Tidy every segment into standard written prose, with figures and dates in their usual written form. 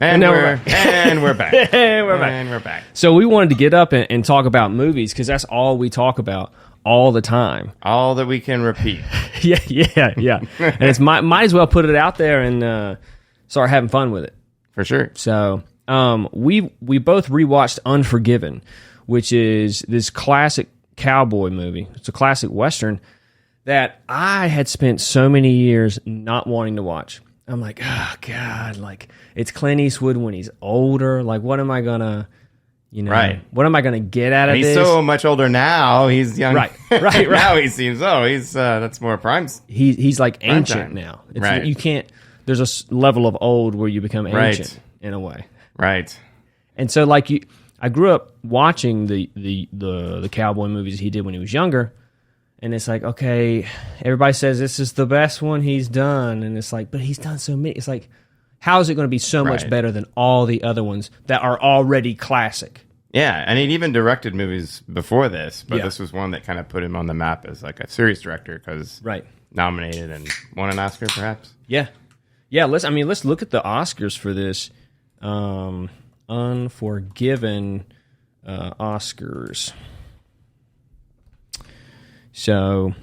And we're back. And we're back. And we're back. So we wanted to get up and talk about movies because that's all we talk about all the time. All that we can repeat. Yeah. And it's might as well put it out there and start having fun with it. For sure. So we both rewatched Unforgiven, which is this classic cowboy movie. It's a classic Western that I had spent so many years not wanting to watch. I'm like, oh, God, like, it's Clint Eastwood when he's older. Like, what am I going to, what am I going to get out of he's this? He's so much older now. He's young. Right. Now he seems, that's more prime. He's like ancient now. Right. You can't, there's a level of old where you become ancient in a way. Right. And so, like, I grew up watching the cowboy movies he did when he was younger. And it's like, okay, everybody says this is the best one he's done. And it's like, but he's done so many. It's like, how is it going to be so much better than all the other ones that are already classic? Yeah, and he'd even directed movies before this, but this was one that kind of put him on the map as like a serious director because nominated and won an Oscar, perhaps. Yeah. Let's look at the Oscars for this. Unforgiven Oscars. So,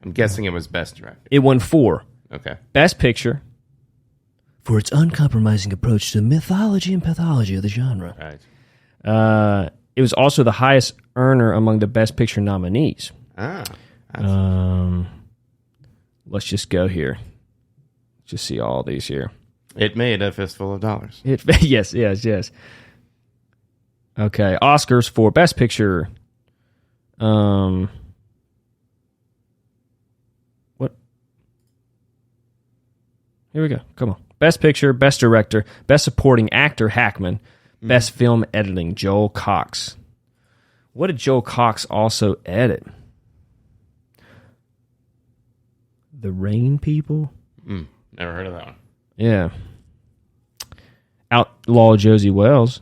I'm guessing it was Best Director. It won 4. Okay. Best Picture for its uncompromising approach to the mythology and pathology of the genre. Right. It was also the highest earner among the Best Picture nominees. Let's just go here. Just see all these here. It made a fistful of dollars. Yes. Okay, Oscars for Best Picture. What? Here we go. Come on. Best Picture, Best Director, Best Supporting Actor, Hackman, Best Film Editing, Joel Cox. What did Joel Cox also edit? The Rain People? Never heard of that one. Yeah. Outlaw Josie Wells.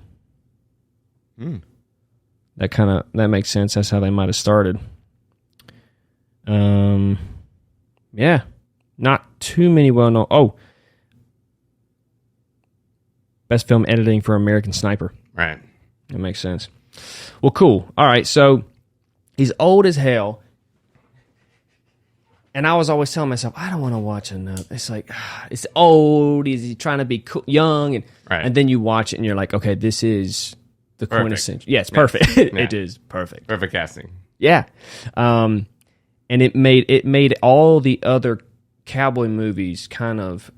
That makes sense. That's how they might have started. Yeah. Not too many well-known. Oh. Best Film Editing for American Sniper. Right. That makes sense. Well, cool. All right, so he's old as hell. And I was always telling myself, I don't want to watch another. It's like, it's old. He's trying to be young. And then you watch it and you're like, okay, this is the quintessential. Yeah, it's perfect. Yeah. It is perfect. Perfect casting. Yeah. And it made all the other cowboy movies kind of...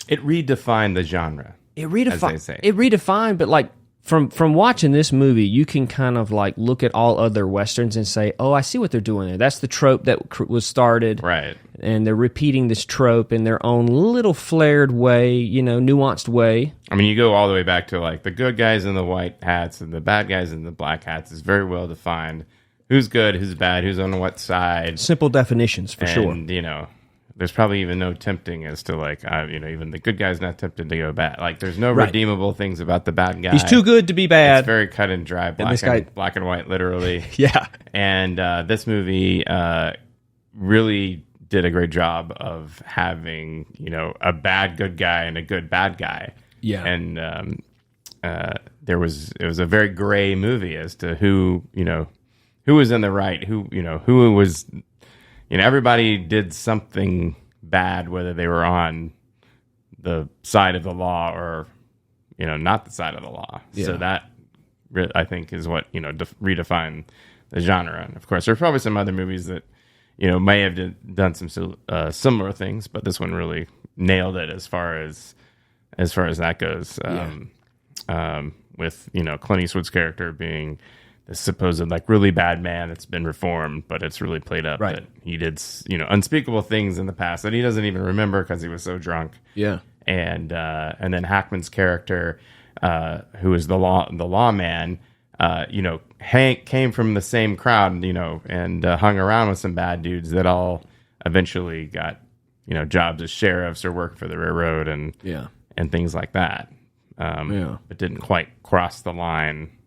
It redefined the genre. As they say. It redefined, but like from watching this movie, you can kind of like look at all other westerns and say, "Oh, I see what they're doing there. That's the trope that was started, right?" And they're repeating this trope in their own little flared way, nuanced way. I mean, you go all the way back to like the good guys in the white hats and the bad guys in the black hats is very well defined. Who's good? Who's bad? Who's on what side? Simple definitions for sure. And there's probably even no tempting as to like, even the good guy's not tempted to go bad. Like, there's no redeemable things about the bad guy. He's too good to be bad. It's very cut and dry, black and white, literally. Yeah. And this movie really did a great job of having, a bad good guy and a good bad guy. Yeah. And it was a very gray movie as to who was in the right, who was. Everybody did something bad, whether they were on the side of the law or, not the side of the law. Yeah. So that, I think, is what, redefined the genre. And, of course, there's probably some other movies that, may have done some similar things, but this one really nailed it as far as that goes. With, Clint Eastwood's character being... the supposed like really bad man that's been reformed, but it's really played up that he did unspeakable things in the past that he doesn't even remember because he was so drunk. Yeah, and then Hackman's character, who is the lawman, Hank came from the same crowd, and hung around with some bad dudes that all eventually got jobs as sheriffs or worked for the railroad and things like that. But didn't quite cross the line.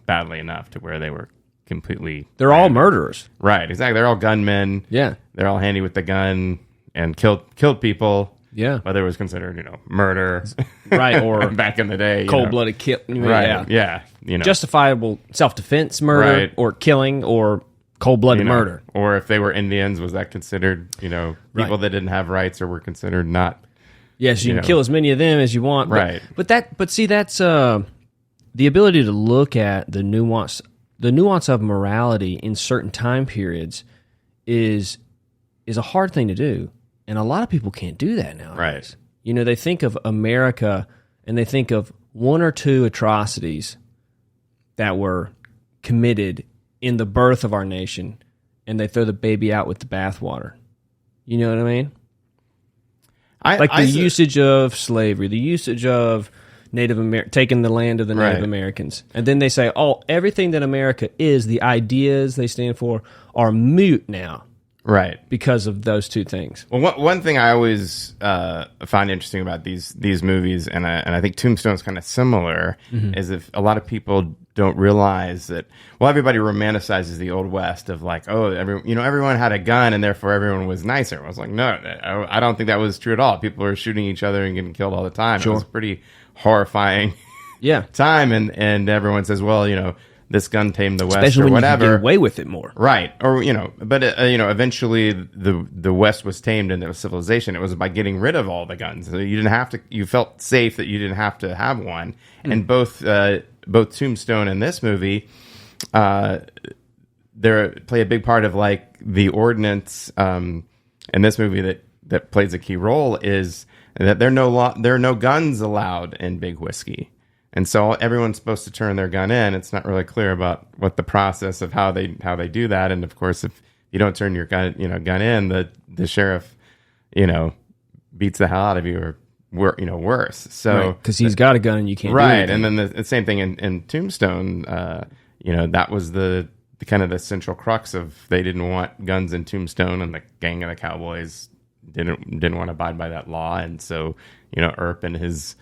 Badly enough to where they were completely... They're all murderers. Right, exactly. They're all gunmen. Yeah. They're all handy with the gun and killed people. Yeah. whether it was considered, murder, Right, or back in the day, cold-blooded kill. right? Yeah. Justifiable Justifiable self-defense murder, Right. or killing, or cold-blooded murder. or if they were Indians, was that considered, people Right. that didn't have rights or were considered not? Yes, you can kill as many of them as you want. Right. But see, that's the ability to look at the nuance of morality in certain time periods is a hard thing to do, and a lot of people can't do that nowadays. Right. They think of America and they think of one or two atrocities that were committed in the birth of our nation, and they throw the baby out with the bathwater. You know what I mean? Usage of slavery, the usage of taking the land of the Native Americans. And then they say, everything that America is, the ideas they stand for, are moot now. Right. Because of those two things. Well, one thing I always find interesting about these movies, and I think Tombstone's kind of similar, is if a lot of people don't realize that, everybody romanticizes the Old West of like, everyone had a gun and therefore everyone was nicer. I was like, no, I don't think that was true at all. People were shooting each other and getting killed all the time. Sure. It was pretty horrifying time, and everyone says, this gun tamed the West, especially or when whatever. You can get away with it more, right? Or but eventually the West was tamed into a civilization. It was by getting rid of all the guns. So you didn't have to. You felt safe that you didn't have to have one. And both Tombstone and this movie, they play a big part of like the ordinance in this movie that plays a key role is that there are no guns allowed in Big Whiskey. And so everyone's supposed to turn their gun in. It's not really clear about what the process of how they do that. And of course, if you don't turn your gun in, the sheriff, beats the hell out of you, or worse. So because he's got a gun and you can't. Right, do and then the same thing in Tombstone. That was the kind of the central crux of they didn't want guns in Tombstone, and the gang of the cowboys didn't want to abide by that law, and so Earp and his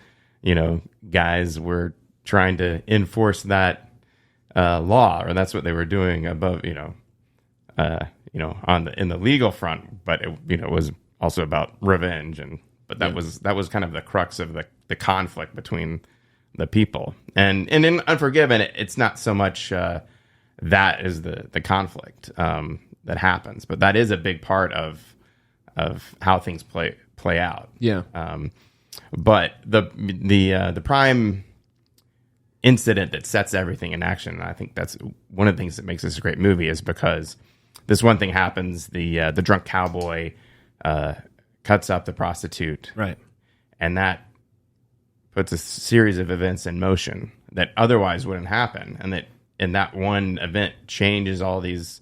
guys were trying to enforce that law, or that's what they were doing above, in the legal front. But it was also about revenge, but that was kind of the crux of the conflict between the people. And in Unforgiven, it's not so much that is the conflict that happens, but that is a big part of how things play out. Yeah. But the prime incident that sets everything in action, and I think that's one of the things that makes this a great movie, is because this one thing happens: the drunk cowboy cuts up the prostitute, right, and that puts a series of events in motion that otherwise wouldn't happen, and that one event changes all these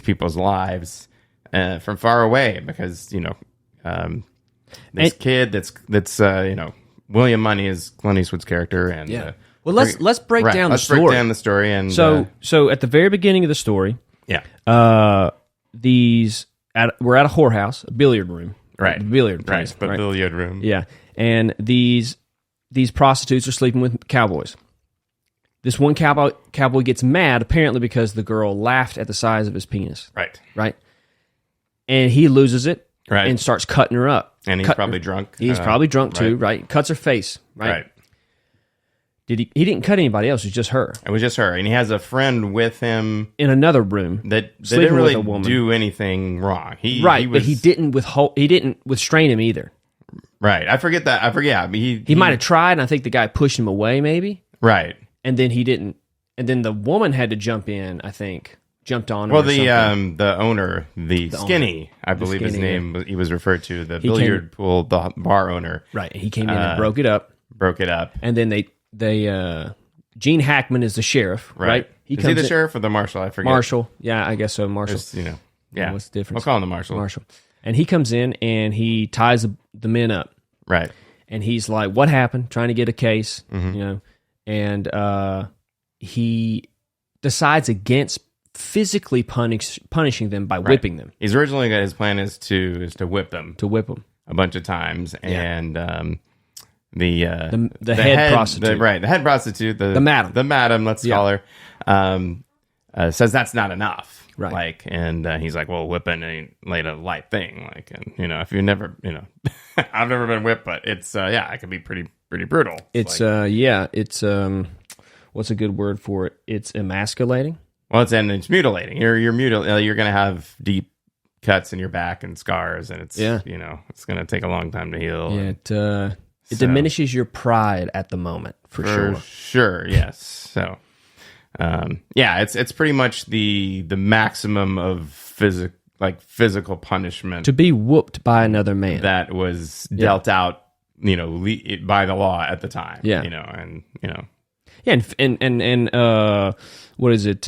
people's lives from far away, because this kid that's William Money is Clint Eastwood's character, and let's break down the story. Break down the story, and so at the very beginning of the story, we're at a whorehouse, a billiard room, right, billiard place, but billiard room, and these prostitutes are sleeping with cowboys. This one cowboy gets mad, apparently because the girl laughed at the size of his penis, right, and he loses it. Right. And starts cutting her up. And he's probably drunk. He's probably drunk too, right? Cuts her face, right? He didn't cut anybody else, it was just her. It was just her. And he has a friend with him in another room that didn't really do anything wrong. But he didn't restrain him either. Right. I forget that. He might have tried, and I think the guy pushed him away, maybe. Right. And then he didn't. And then the woman had to jump in, I think. Jumped on him. Well, the owner, the Skinny, owner. I believe his name, he was referred to, the billiard pool, the bar owner. Right. He came in and broke it up. And then they Gene Hackman is the sheriff, right? Is he the sheriff or the marshal? I forget. Marshal. Yeah, I guess so. Marshal. What's the difference? We'll call him the marshal. Marshal. And he comes in and he ties the men up. Right. And he's like, what happened? Trying to get a case, and he decides against physically punishing them by whipping them. He's originally got his plan is to whip them. To whip them a bunch of times, and the head prostitute, the head prostitute, the madam, let's call her, says that's not enough. Right. Like, and he's like, well, whipping ain't like a light thing. Like, and if you never, I've never been whipped, but it's it can be pretty brutal. It's what's a good word for it? It's emasculating. Well, it's mutilating. You're gonna have deep cuts in your back and scars, and it's it's gonna take a long time to heal. Yeah, it diminishes your pride at the moment, for sure. Sure, yes. So, it's pretty much the maximum of physical punishment to be whooped by another man that was dealt out, by the law at the time. Yeah, and what is it?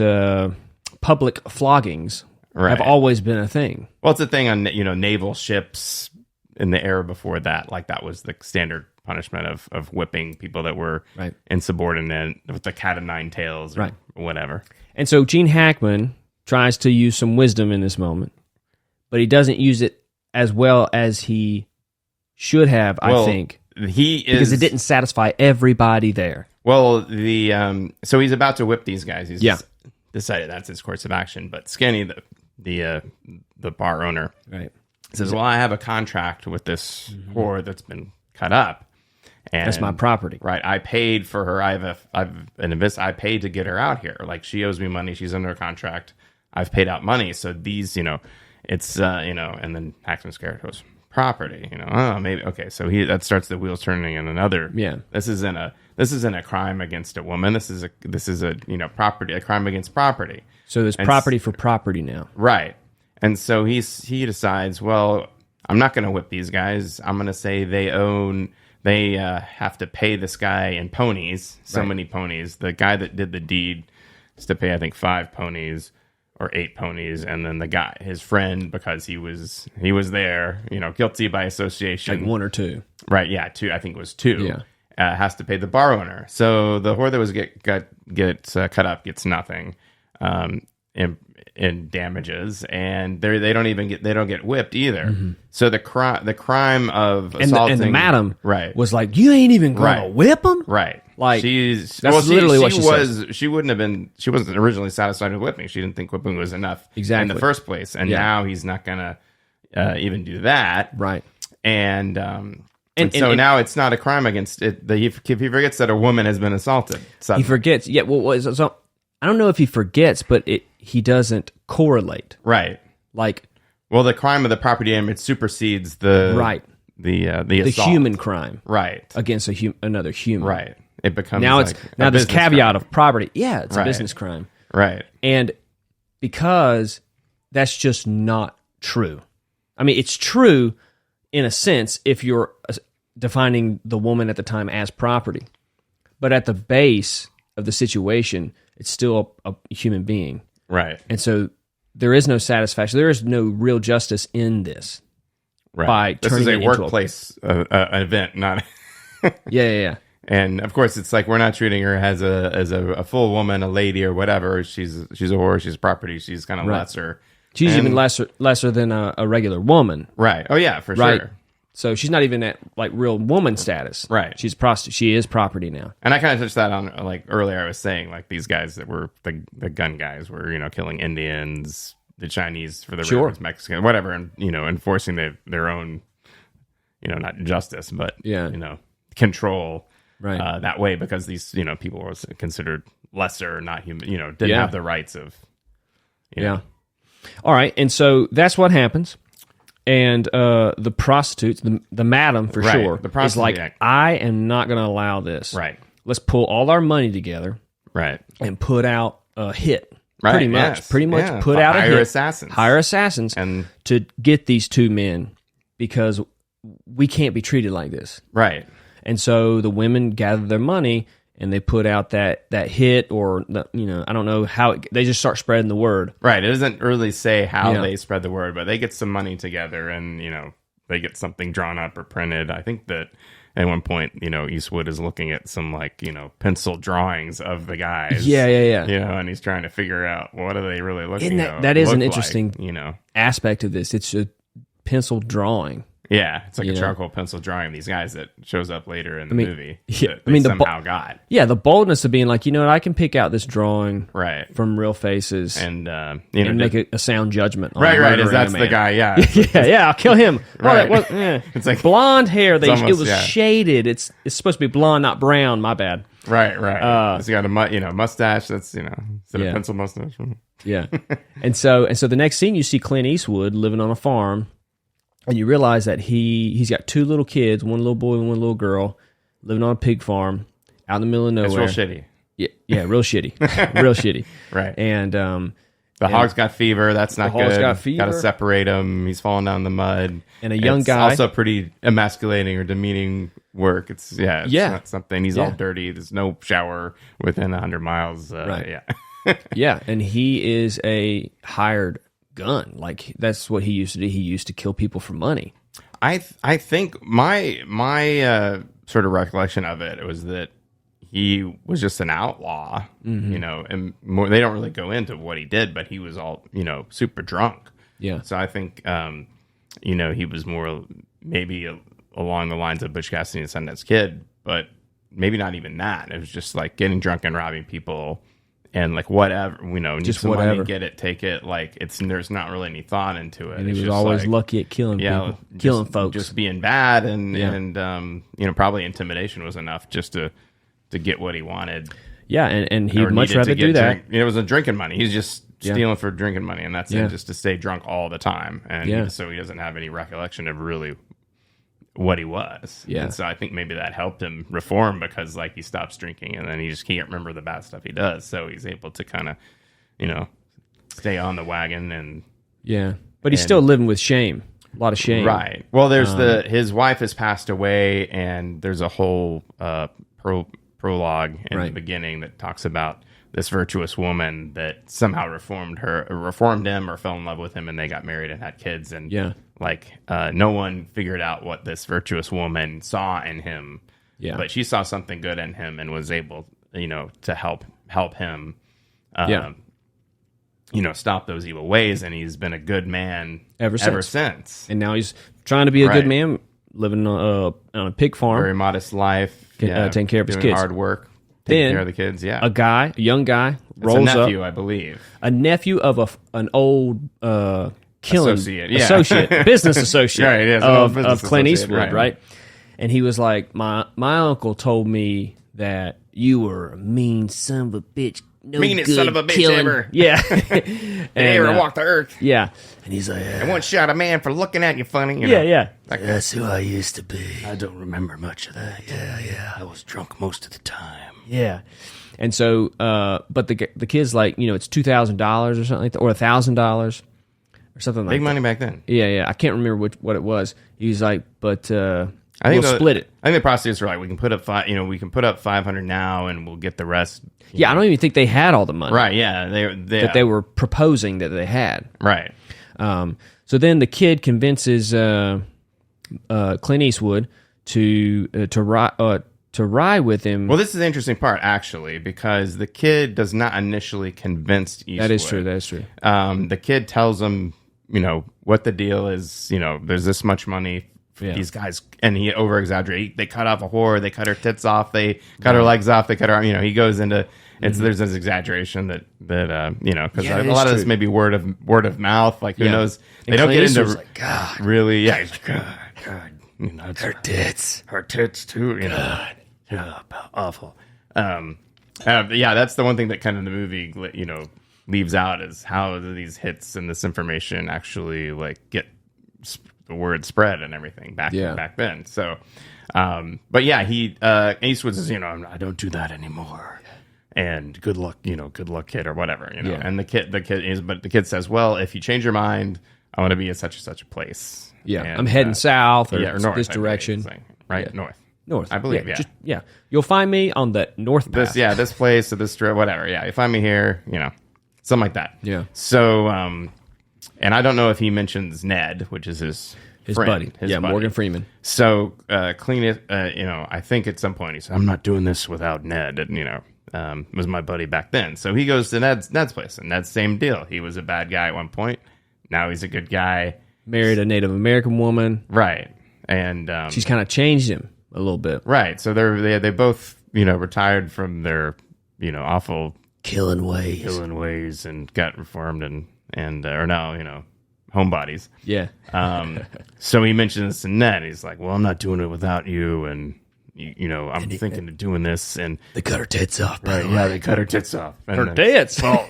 Public floggings have always been a thing. Well, it's a thing on naval ships in the era before that. Like that was the standard punishment of whipping people that were insubordinate with the cat of nine tails or whatever. And so Gene Hackman tries to use some wisdom in this moment, but he doesn't use it as well as he should have, I think. Because it didn't satisfy everybody there. Well, so he's about to whip these guys. He's decided that's his course of action. But Skinny, the bar owner, says, "Well, I have a contract with this whore that's been cut up, and that's my property. Right? I paid for her. I paid to get her out here. Like she owes me money. She's under a contract. I've paid out money. So these, it's And then Hackman Scarrett goes, property. Maybe okay. So that starts the wheels turning in another. Yeah. This isn't a crime against a woman. This is a property, a crime against property. So there's property for property now. Right. And so he decides, well, I'm not going to whip these guys. I'm going to say they have to pay this guy in ponies, many ponies. The guy that did the deed is to pay, I think, 5 ponies or 8 ponies, and then the guy, his friend, because he was there, guilty by association. Like 1 or 2. Right, yeah, 2, I think it was 2. Yeah. Has to pay the bar owner. So the whore that was gets cut up gets nothing. In damages, and they don't get whipped either. Mm-hmm. So the crime of assaulting, and the madam was like, you ain't even gonna whip him, right? Like literally what she said. She wasn't originally satisfied with whipping. She didn't think whipping was enough in the first place, and now he's not gonna even do that, right? And now it's not a crime against it. He forgets that a woman has been assaulted. Suddenly. He forgets. Yeah. Well, so I don't know if he forgets, but he doesn't correlate. Right. Like, well, the crime of the property damage supersedes the assault. Human crime. Right. Against another human. Right. It becomes now this caveat crime. Of property. Yeah, it's a business crime. Right. And because that's just not true. I mean, it's true in a sense if you're defining the woman at the time as property. But at the base of the situation, it's still a human being. Right. And so there is no satisfaction. There is no real justice in this. Right. By this is a workplace event, not... Yeah. And of course, it's like we're not treating her as a full woman, a lady, or whatever. She's a whore. She's property. She's kind of lesser. She's even lesser than a regular woman. Right. Oh yeah, for sure. So she's not even at like real woman status. Right. She is property now. And I kind of touched that on like earlier. I was saying like these guys that were the gun guys were killing Indians, the Chinese for the railroads, Mexicans, whatever, and enforcing their own not justice but control that way because these people were considered lesser, not human, didn't have the rights of All right, and so that's what happens. And the prostitutes, the madam for sure, is like, I am not going to allow this. Right. Let's pull all our money together. Right. And put out a hit. Right. Pretty much put out a hit. Hire assassins. And to get these 2 men because we can't be treated like this. Right. And so the women gather their money and they put out that hit or, I don't know how, they just start spreading the word. Right. It doesn't really say how they spread the word, but they get some money together and, they get something drawn up or printed. I think that at one point, Eastwood is looking at some pencil drawings of the guys. Yeah. And he's trying to figure out what are they really looking at. That is an interesting, aspect of this. It's a pencil drawing. Yeah, it's like You a know? charcoal pencil drawing of these guys that shows up later in the movie. yeah, that I mean, they the somehow got. Yeah, the boldness of being like, you know what, I can pick out this drawing Right. from real faces And, and make a sound judgment on right, murdering that's a the man. guy, yeah. yeah, I'll kill him. Right. Well, it's It's like- blonde hair. It almost, was yeah. shaded. It's supposed to be blonde, not brown. My bad. Right. He's got a mustache that's, instead Yeah. of pencil mustache. Yeah. and so the next scene you see Clint Eastwood living on a farm, and you realize that he's got two little kids, one little boy and one little girl, living on a pig farm out in the middle of nowhere. It's real shitty. Yeah, real shitty. Real shitty. Right. And The hog's got fever. That's not good. hog's got fever. Got to separate him. He's falling down in the mud. And a young It's guy- also pretty emasculating or demeaning work. It's not something. He's all dirty. There's no shower within 100 miles. Right. Yeah. yeah, and he is a hired gun. Like that's what he used to do. He used to kill people for money. I think my sort of recollection of it was that he was just an outlaw, and more, they don't really go into what he did, but he was all, super drunk. Yeah. So I think, he was more maybe along the lines of Butch Cassidy and Sundance Kid, but maybe not even that. It was just like getting drunk and robbing people and like whatever, need Just some whatever. money, get it, take it. Like there's not really any thought into it. And It's he was just always like, lucky at killing people, killing folks. just being bad, and Yeah. and probably intimidation was enough just to get what he wanted. yeah, and he'd or much needed rather to get do that. drink. It was a drinking money. He's just Yeah. stealing for drinking money, and that's Yeah. it, just to stay drunk all the time, and Yeah. so he doesn't have any recollection of really what he was. Yeah. And so I think maybe that helped him reform, because like he stops drinking and then he just can't remember the bad stuff he does, so he's able to kind of stay on the wagon. And Yeah, but he's still living with shame. A lot of shame. right. Well, there's his wife has passed away, and there's a whole prologue in Right. the beginning that talks about this virtuous woman that somehow reformed him, or fell in love with him, and they got married and had kids. And Yeah. no one figured out what this virtuous woman saw in him. Yeah. But she saw something good in him and was able, to help him. Yeah. Stop those evil ways, and he's been a good man Ever since. And now he's trying to be a good Right. man, living on a pig farm. Very modest life, taking care of his doing kids. hard work, taking Then, care of the kids. Yeah, A young guy, it's rolls a nephew, up. I believe. A nephew of an old killing Associate, yeah. business associate Right, it is, an old of business Clint associate, Eastwood, right. right? And he was like, my uncle told me that you were a mean son of a bitch. No Meanest good son of a bitch killing. ever. Yeah. They And, ever walked the earth. Yeah. And he's like, I once shot a man for looking at you funny. yeah. That's who I used to be. I don't remember much of that. Yeah. I was drunk most of the time. Yeah. And so, but the kid's like, it's $2,000 or something like that, or $1,000 or something like Big that. money back then. Yeah. I can't remember what it was. He's like, but I think we'll split it. I think the prostitutes were like, we can put up we can put up 500 now, and we'll get the rest. Yeah, I don't even think they had all the money. Right. Yeah. That they were proposing that they had. right. So then the kid convinces Clint Eastwood to ride with him. Well, this is the interesting part, actually, because the kid does not initially convince Eastwood. That is true. That is true. The kid tells him, what the deal is. There's this much money for Yeah. these guys, and he over exaggerates. They cut off a whore. They cut her tits off. They cut her legs off. They cut her. He goes into. There's this exaggeration that because Yeah, a it lot is of this true. may be word of mouth. Like who Yeah. knows? They And don't Clint get Eastwood's into Like, God, really. Yeah, he's like, God. her tits. Her tits too. Yeah, awful. Yeah, that's the one thing that kind of the movie leaves out, is how do these hits and this information actually get the word spread and everything back then. So, but yeah, Eastwood says, I don't do that anymore. And good luck, kid, or whatever, Yeah. And the kid says, well, if you change your mind, I want to be in such and such a place. Yeah, And, I'm heading south or, or north, this I believe direction. it's like, right? Yeah. North. North, I believe, yeah. You'll find me on the north path. This place or this strip, whatever. Yeah, you find me here, something like that. Yeah. So, and I don't know if he mentions Ned, which is his buddy. friend, buddy. Morgan Freeman. So, I think at some point he said, "I'm not doing this without Ned," and was my buddy back then. So he goes to Ned's place, and Ned's same deal. He was a bad guy at one point. Now he's a good guy. married a Native American woman. Right. And She's kind of changed him a little bit. right. So they both, retired from their, awful Killing ways. ways and got reformed and are now, homebodies. Yeah. So he mentions this to Ned. He's like, well, I'm not doing it without you. And, I'm thinking of doing this. And They cut her tits off. right, yeah, they cut her tits off. And Her then- tits. Well,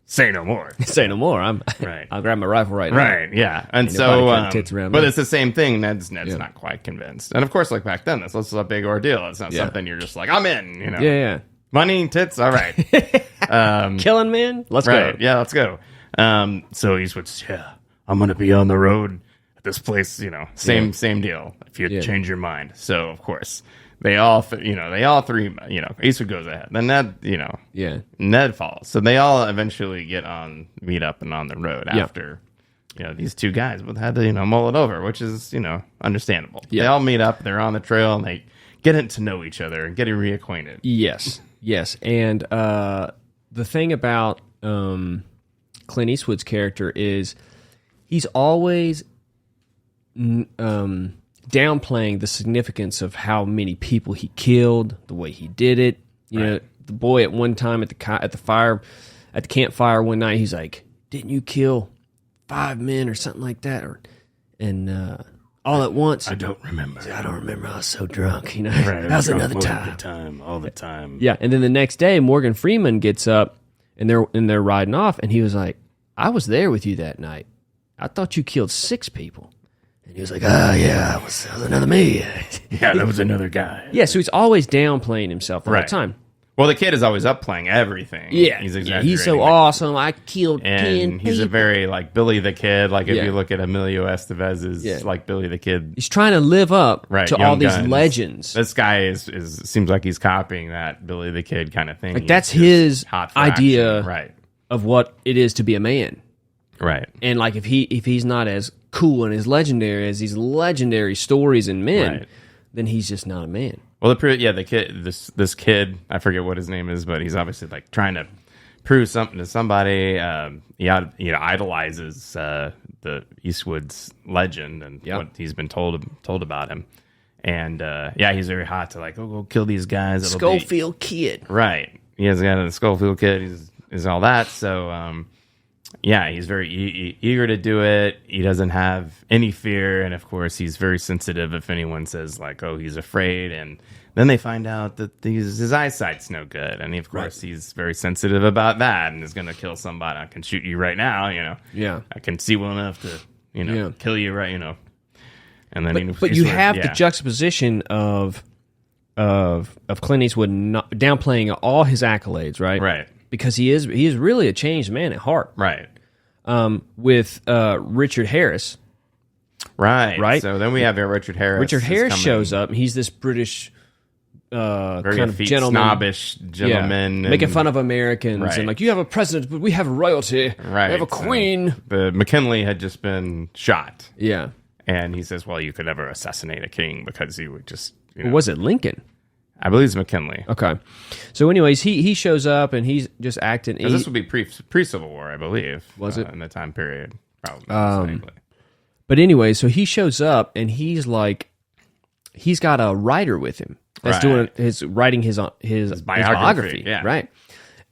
say no more. Say no more. Right. I'll grab my rifle right now. Right, yeah. And Ain't so, nobody cutting tits around but me. it's the same thing. Ned's not quite convinced. And of course, like back then, this was a big ordeal. It's not something you're just like, I'm in, Yeah. Money, tits, all right. Killing men? Let's Right, go. yeah, let's go. So he switched, I'm going to be on the road at this place, same deal. If you change your mind. So, of course, they all three, Eastwood goes ahead. Then Ned, Yeah. Ned follows. So they all eventually meet up and on the road after, these two guys both had to, mull it over, which is, understandable. Yeah. They all meet up, they're on the trail, and they get to know each other and getting reacquainted. Yes. And the thing about Clint Eastwood's character is he's always downplaying the significance of how many people he killed, the way he did it. You know, the boy at one time at the campfire one night, he's like, "Didn't you kill 5 men or something like that?" All at once. I don't remember. I was so drunk. Right. That was Drunk another most of time. the time, all the time. Yeah, and then the next day, Morgan Freeman gets up, and they're riding off, and he was like, "I was there with you that night. I thought you killed 6 people." And he was like, that was another me. Yeah, that was another guy. Yeah, so he's always downplaying himself all the time. Well, the kid is always upplaying everything. Yeah, he's yeah, exaggerating. he's so awesome. I killed 10 And he's a people. very like Billy the Kid. Like if Yeah. you look at Emilio Estevez's like Billy the Kid. He's trying to live up Right, to Young all these Guns. legends. This guy is seems like he's copying that Billy the Kid kind of thing. Like He's that's just his hot for idea action. Right. of what it is to be a man. Right. And like if he's not as cool and as legendary as these legendary stories and men, Right. then he's just not a man. Well, the kid, this kid, I forget what his name is, but he's obviously like trying to prove something to somebody. He idolizes the Eastwood's legend and what he's been told about him. And he's very hot to like, go kill these guys. It'll be- Schofield Kid. Right. He has got a Schofield kid. He's all that. So, he's very eager to do it. He doesn't have any fear. And, of course, he's very sensitive if anyone says, like, oh, he's afraid. And then they find out that his eyesight's no good. And, of course, he's very sensitive about that and is going to kill somebody. I can shoot you right now, Yeah. I can see well enough to, kill you right, And then But you have the juxtaposition of Clint Eastwood downplaying all his accolades, right? Right. Because he is really a changed man at heart. Right. With Richard Harris. Right. So then we have Richard Harris. Richard Harris coming shows up. He's this British very kind of effete, gentleman, snobbish gentleman, making and- fun of Americans Right. and like, you have a president, but we have royalty. Right. We have a queen. The McKinley had just been shot, Yeah. and he says, "Well, you could never assassinate a king because he would just." Or was it Lincoln? I believe it's McKinley. Okay. So, anyways, he shows up and he's just acting. Because this would be pre Civil War, I believe. Was it? In the time period? Probably. But anyway, so he shows up and he's like, he's got a writer with him that's writing his biography. Yeah. Right.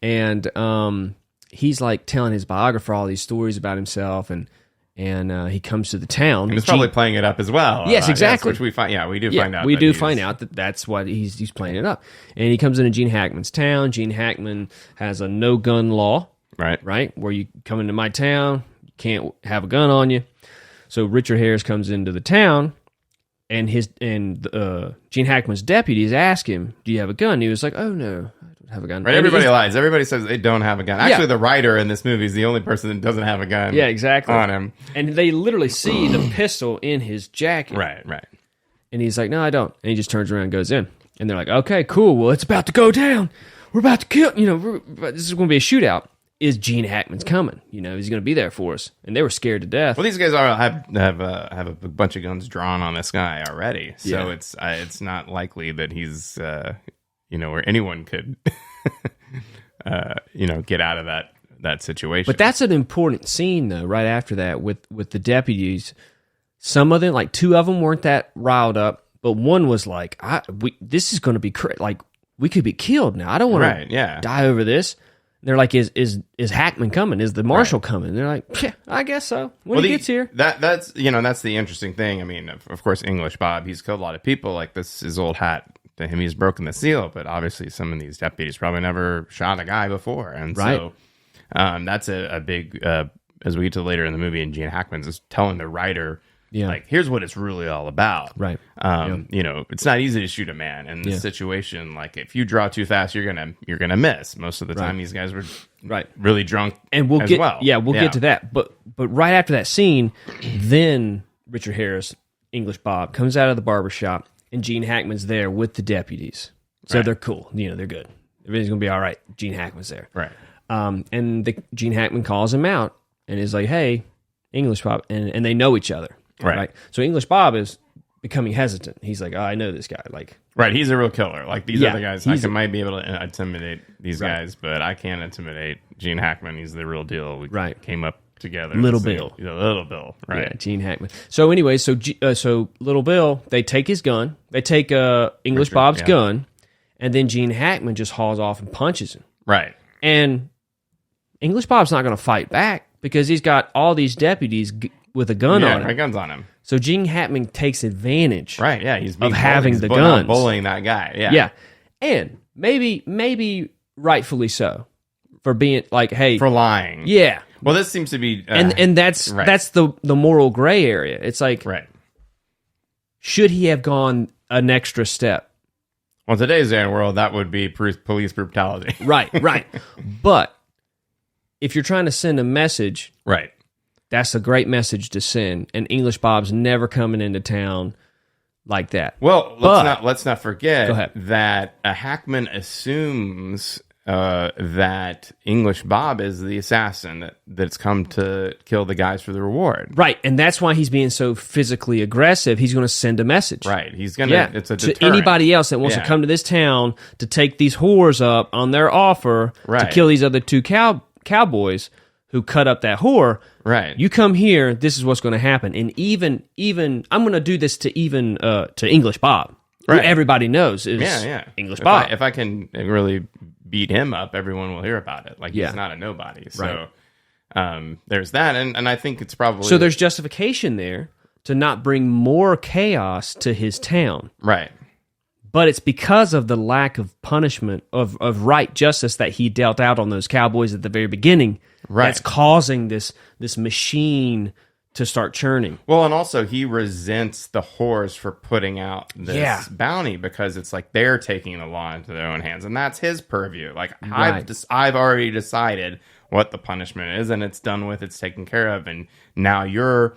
And he's like telling his biographer all these stories about himself, and he comes to the town. And he's probably playing it up as well. Yes, exactly. Which we find. Yeah, we do find out. We that do he's- find out that that's what he's playing it up. And he comes into Gene Hackman's town. Gene Hackman has a no gun law, right, where you come into my town, you can't have a gun on you. So Richard Harris comes into the town, and Gene Hackman's deputies ask him, "Do you have a gun?" And he was like, "Oh no, I don't have a gun." Right, And everybody lies. Everybody says they don't have a gun. Actually, the writer in this movie is the only person that doesn't have a gun. Yeah, exactly. On him. And they literally see the pistol in his jacket. Right. And he's like, "No, I don't." And he just turns around and goes in. And they're like, "Okay, cool. Well, it's about to go down. We're about to kill. This is going to be a shootout. Is Gene Hackman's coming? He's going to be there for us." And they were scared to death. Well, these guys have a bunch of guns drawn on this guy already, so it's not likely that he's where anyone could get out of that situation. But that's an important scene, though. Right after that, with the deputies, some of them, like 2 of them, weren't that riled up, but one was like, "This is going to be like we could be killed now. I don't want to die over this." And they're like, "Is Hackman coming? Is the marshal coming?" And they're like, "Yeah, I guess so." When he gets here, that's the interesting thing. I mean, of course, English Bob, he's killed a lot of people. Like, this is old hat to him. He's broken the seal, but obviously, some of these deputies probably never shot a guy before, and so that's a big. As we get to later in the movie, and Gene Hackman's is telling the writer. Yeah. Like, here's what it's really all about. Right. It's not easy to shoot a man in this situation. Like, if you draw too fast, you're gonna miss. Most of the time, these guys were really drunk, and we'll get to that. But right after that scene, then Richard Harris, English Bob, comes out of the barbershop, and Gene Hackman's there with the deputies. So they're cool. They're good. Everything's gonna be all right. Gene Hackman's there. Right. And Gene Hackman calls him out and is like, "Hey, English Bob," and they know each other. Right. So English Bob is becoming hesitant. He's like, "Oh, I know this guy." Like, he's a real killer. Like, these other guys, might be able to intimidate these guys, but I can't intimidate Gene Hackman. He's the real deal. We came up together. Little Bill. Little Bill. Right. Yeah, Gene Hackman. So anyway, so Little Bill, they take his gun. They take English Bob's gun, and then Gene Hackman just hauls off and punches him. Right. And English Bob's not going to fight back because he's got all these deputies with a gun on him. Right, guns on him. So Gene Hackman takes advantage. Right, yeah, he's having the guns, bullying that guy. Yeah, yeah, and maybe rightfully so for being like, hey, for lying. Yeah. Well, this seems to be, and that's the moral gray area. It's like, should he have gone an extra step? Well, today's world, that would be police brutality. Right. But if you're trying to send a message, that's a great message to send. And English Bob's never coming into town like that. Well, let's not forget that Hackman assumes that English Bob is the assassin that's come to kill the guys for the reward. Right, and that's why he's being so physically aggressive. He's going to send a message. Right, he's going to. It's a deterrent to anybody else that wants to come to this town to take these whores up on their offer to kill these other 2 cowboys who cut up that whore. Right. You come here, this is what's going to happen. And even I'm going to do this to English Bob. Who everybody knows is English Bob. If I can really beat him up, everyone will hear about it. Like, he's not a nobody. So there's that. And I think it's probably... So there's justification there to not bring more chaos to his town. Right. But it's because of the lack of punishment, of right justice that he dealt out on those cowboys at the very beginning. Right. That's causing this machine to start churning. Well, and also he resents the whores for putting out this bounty because it's like they're taking the law into their own hands, and that's his purview. Like, I've already decided what the punishment is, and it's done with, it's taken care of, and now you're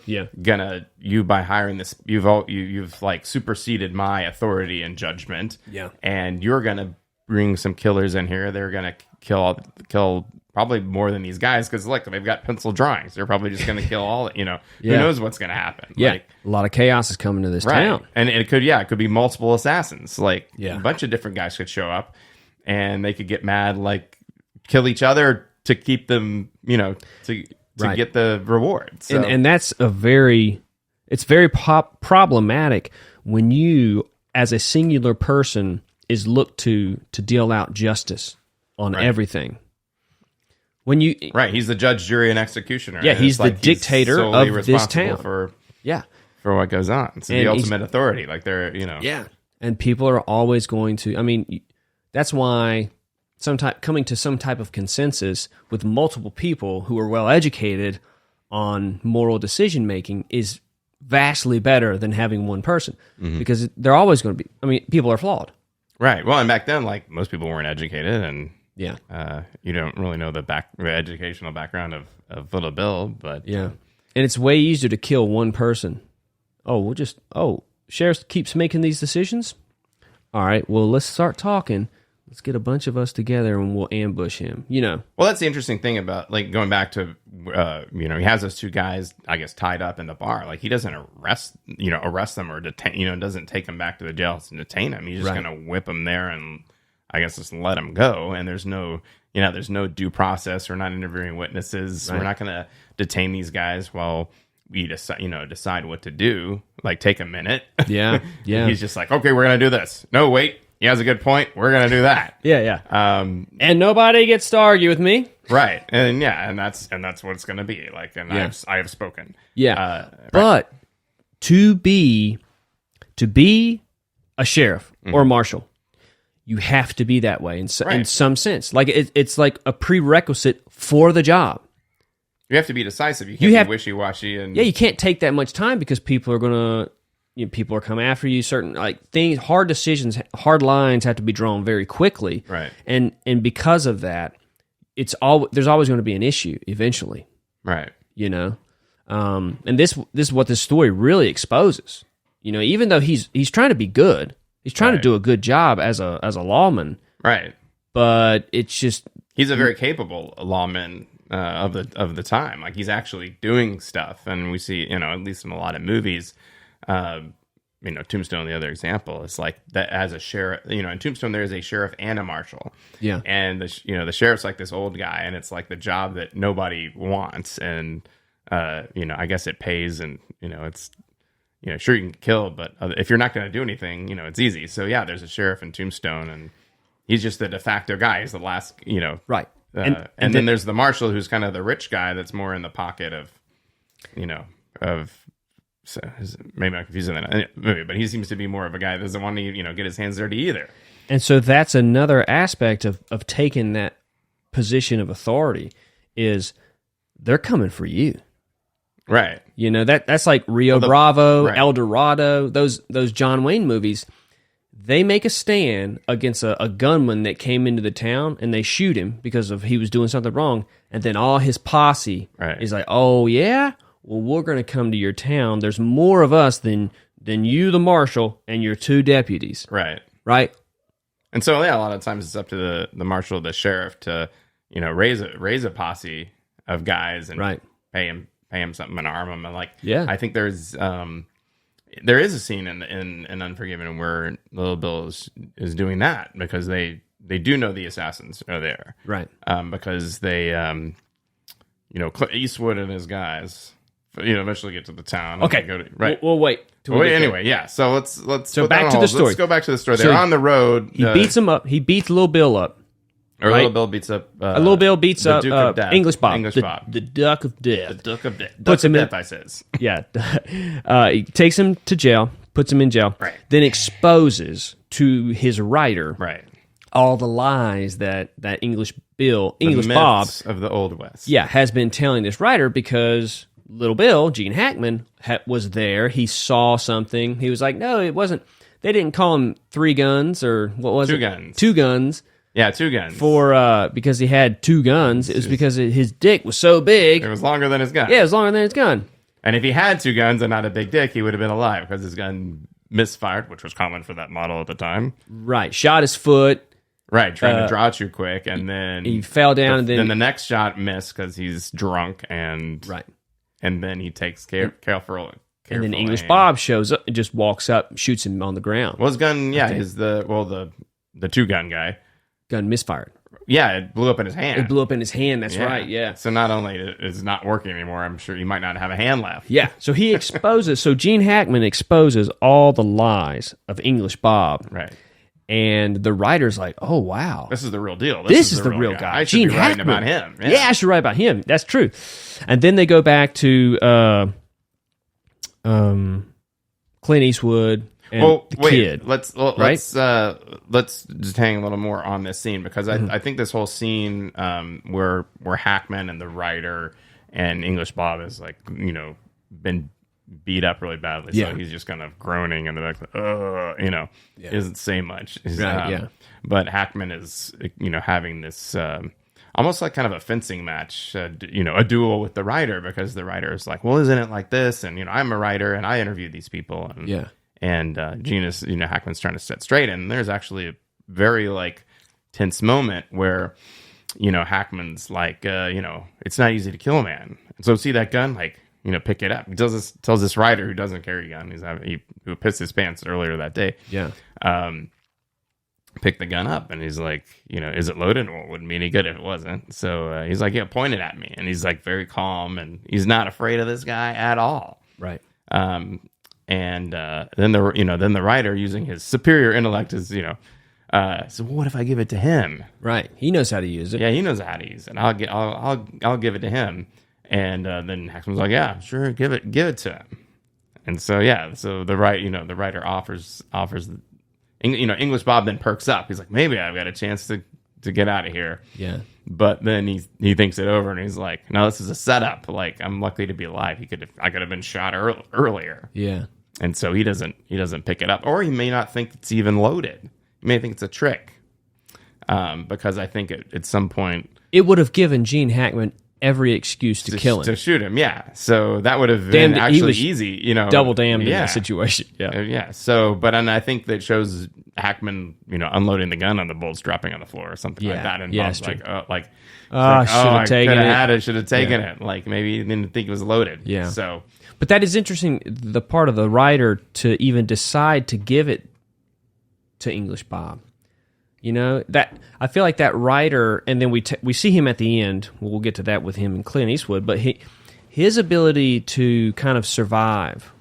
by hiring this, you've like superseded my authority and judgment, and you're gonna bring some killers in here. They're gonna kill probably more than these guys because look, they've got pencil drawings. They're probably just gonna kill all. Who knows what's gonna happen? A lot of chaos is coming to this town, and it could be multiple assassins. Like a bunch of different guys could show up, and they could get mad, like kill each other to keep them, to get the reward. So. And that's very problematic when you, as a singular person, is looked to deal out justice on everything. When you he's the judge, jury, and executioner. Yeah, he's the dictator of this town. For what goes on. It's the ultimate authority. Like they're and people are always going to. I mean, that's why. Coming to some type of consensus with multiple people who are well educated on moral decision making is vastly better than having one person because they're always going to be. I mean, people are flawed, right? Well, and back then, like most people weren't educated, and you don't really know the educational background of Little Bill, but and it's way easier to kill one person. Sheriff keeps making these decisions. All right, well, let's start talking. Let's get a bunch of us together and we'll ambush him, Well, that's the interesting thing about, like, going back to, he has those 2 guys, I guess, tied up in the bar. Like, he doesn't arrest them or detain, doesn't take them back to the jail and detain them. He's just going to whip them there and, I guess, just let them go. And there's no, there's no due process. We're not interviewing witnesses. Right. We're not going to detain these guys while we decide what to do. Like, take a minute. Yeah, yeah. He's just like, okay, we're going to do this. No, wait. He has a good point. We're going to do that. Yeah. And nobody gets to argue with me. Right. And that's what it's going to be. Like, and I have spoken. Yeah. Right. But to be a sheriff or a marshal, you have to be that way in some sense. Like it's like a prerequisite for the job. You have to be decisive. You can't be wishy-washy. And you can't take that much time because people are gonna, people are coming after you. Certain like things, hard decisions, hard lines have to be drawn very quickly. Right. And because of that, there's always going to be an issue eventually. Right. And this is what this story really exposes. Even though he's trying to be good, he's trying to do a good job as a lawman. Right. But it's just he's a very capable lawman of the time. Like, he's actually doing stuff, and we see, at least in a lot of movies, Tombstone, the other example, is like that as a sheriff. In Tombstone, there is a sheriff and a marshal. Yeah. And the sheriff's like this old guy, and it's like the job that nobody wants, and I guess it pays, and it's. Sure, you can kill, but if you're not going to do anything, it's easy. So, yeah, there's a sheriff in Tombstone, and he's just the de facto guy. He's the last, Right. And then there's the marshal, who's kind of the rich guy that's more in the pocket of, so maybe I'm confusing that movie, but he seems to be more of a guy that doesn't want to, get his hands dirty either. And so that's another aspect of taking that position of authority is they're coming for you. Right. That's like Rio Bravo, right. El Dorado, those John Wayne movies. They make a stand against a gunman that came into the town, and they shoot him because he was doing something wrong. And then all his posse is like, "Oh yeah, well we're going to come to your town. There's more of us than you, the marshal, and your 2 deputies." Right. Right. And so, yeah, a lot of times it's up to the marshal, the sheriff, to raise a posse of guys and pay him something and arm him. And I think there is a scene in Unforgiven where Little Bill is doing that because they do know the assassins are there, right? Because they Clint Eastwood and his guys eventually get to the town. Okay, and go to, right. We'll wait. Anyway, yeah. So let's so back to the story. Let's go back to the story. They're on the road. He beats him up. He beats Little Bill up. Or Little Bill beats up. Little Bill beats up Duke of Death. English Bob. The Duck of Death. The Duck of Death. Puts him in. Death, I says. Yeah. He takes him to jail. Puts him in jail. Right. Then exposes to his writer. Right. All the lies that English myths Bob of the Old West. Yeah, has been telling this writer because Little Bill, Gene Hackman, was there. He saw something. He was like, no, it wasn't. They didn't call him 3 guns or what was it? 2 guns. 2 guns. Yeah, 2 guns. Because he had 2 guns. It was because his dick was so big. It was longer than his gun. Yeah, it was longer than his gun. And if he had 2 guns and not a big dick, he would have been alive because his gun misfired, which was common for that model at the time. Right. Shot his foot. Right, trying to draw too quick, and then he fell down. And then the next shot missed because he's drunk, and then he takes careful. And then English Bob shows up and just walks up, shoots him on the ground. Well, his gun, is the 2-gun guy. Gun misfired. Yeah, it blew up in his hand. It blew up in his hand. That's right. Yeah. So not only is it not working anymore, I'm sure he might not have a hand left. Yeah. So he exposes. So Gene Hackman exposes all the lies of English Bob. Right. And the writer's like, "Oh wow, this is the real deal. This is the real guy. I should Gene be writing Hackman. about him. Yeah, I should write about him. That's true." And then they go back to Clint Eastwood and the kid. Let's just hang a little more on this scene because I think this whole scene where Hackman and the writer and English Bob is been beat up really badly, so he's just kind of groaning and isn't saying much. But Hackman is having this almost like kind of a fencing match, a duel with the writer because the writer is like, well, isn't it like this? And I'm a writer and I interviewed these people, and Gene is Hackman's trying to set straight, and there's actually a very tense moment where Hackman's like, it's not easy to kill a man, and so see that gun, pick it up. He tells this writer who doesn't carry a gun, who pissed his pants earlier that day. pick the gun up, and he's like, is it loaded? Well, it wouldn't be any good if it wasn't. So he's like, yeah, point it at me. And he's like very calm, and he's not afraid of this guy at all. Right. And then the writer, using his superior intellect, is so what if I give it to him? Right. He knows how to use it. Yeah, he knows how to use it. I'll give it to him. And then Hackman's like, yeah, sure, give it to him. And so the writer offers English Bob then perks up. He's like, maybe I've got a chance to get out of here. Yeah. But then he thinks it over, and he's like, no, this is a setup. Like, I'm lucky to be alive. I could have been shot earlier. Yeah. And so he doesn't pick it up, or he may not think it's even loaded. He may think it's a trick, because I think at some point it would have given Gene Hackman every excuse to kill him, to shoot him. Yeah, so that would have been actually easy. Double damned in that situation. Yeah, yeah. So, and I think that shows Hackman, unloading the gun on the bullets dropping on the floor or something like that. And Bob's like, should have taken it. Like, maybe he didn't think it was loaded. Yeah. So, but that is interesting. The part of the writer to even decide to give it to English Bob. That I feel like that writer, and then we see him at the end. We'll get to that with him and Clint Eastwood. But his ability to kind of survive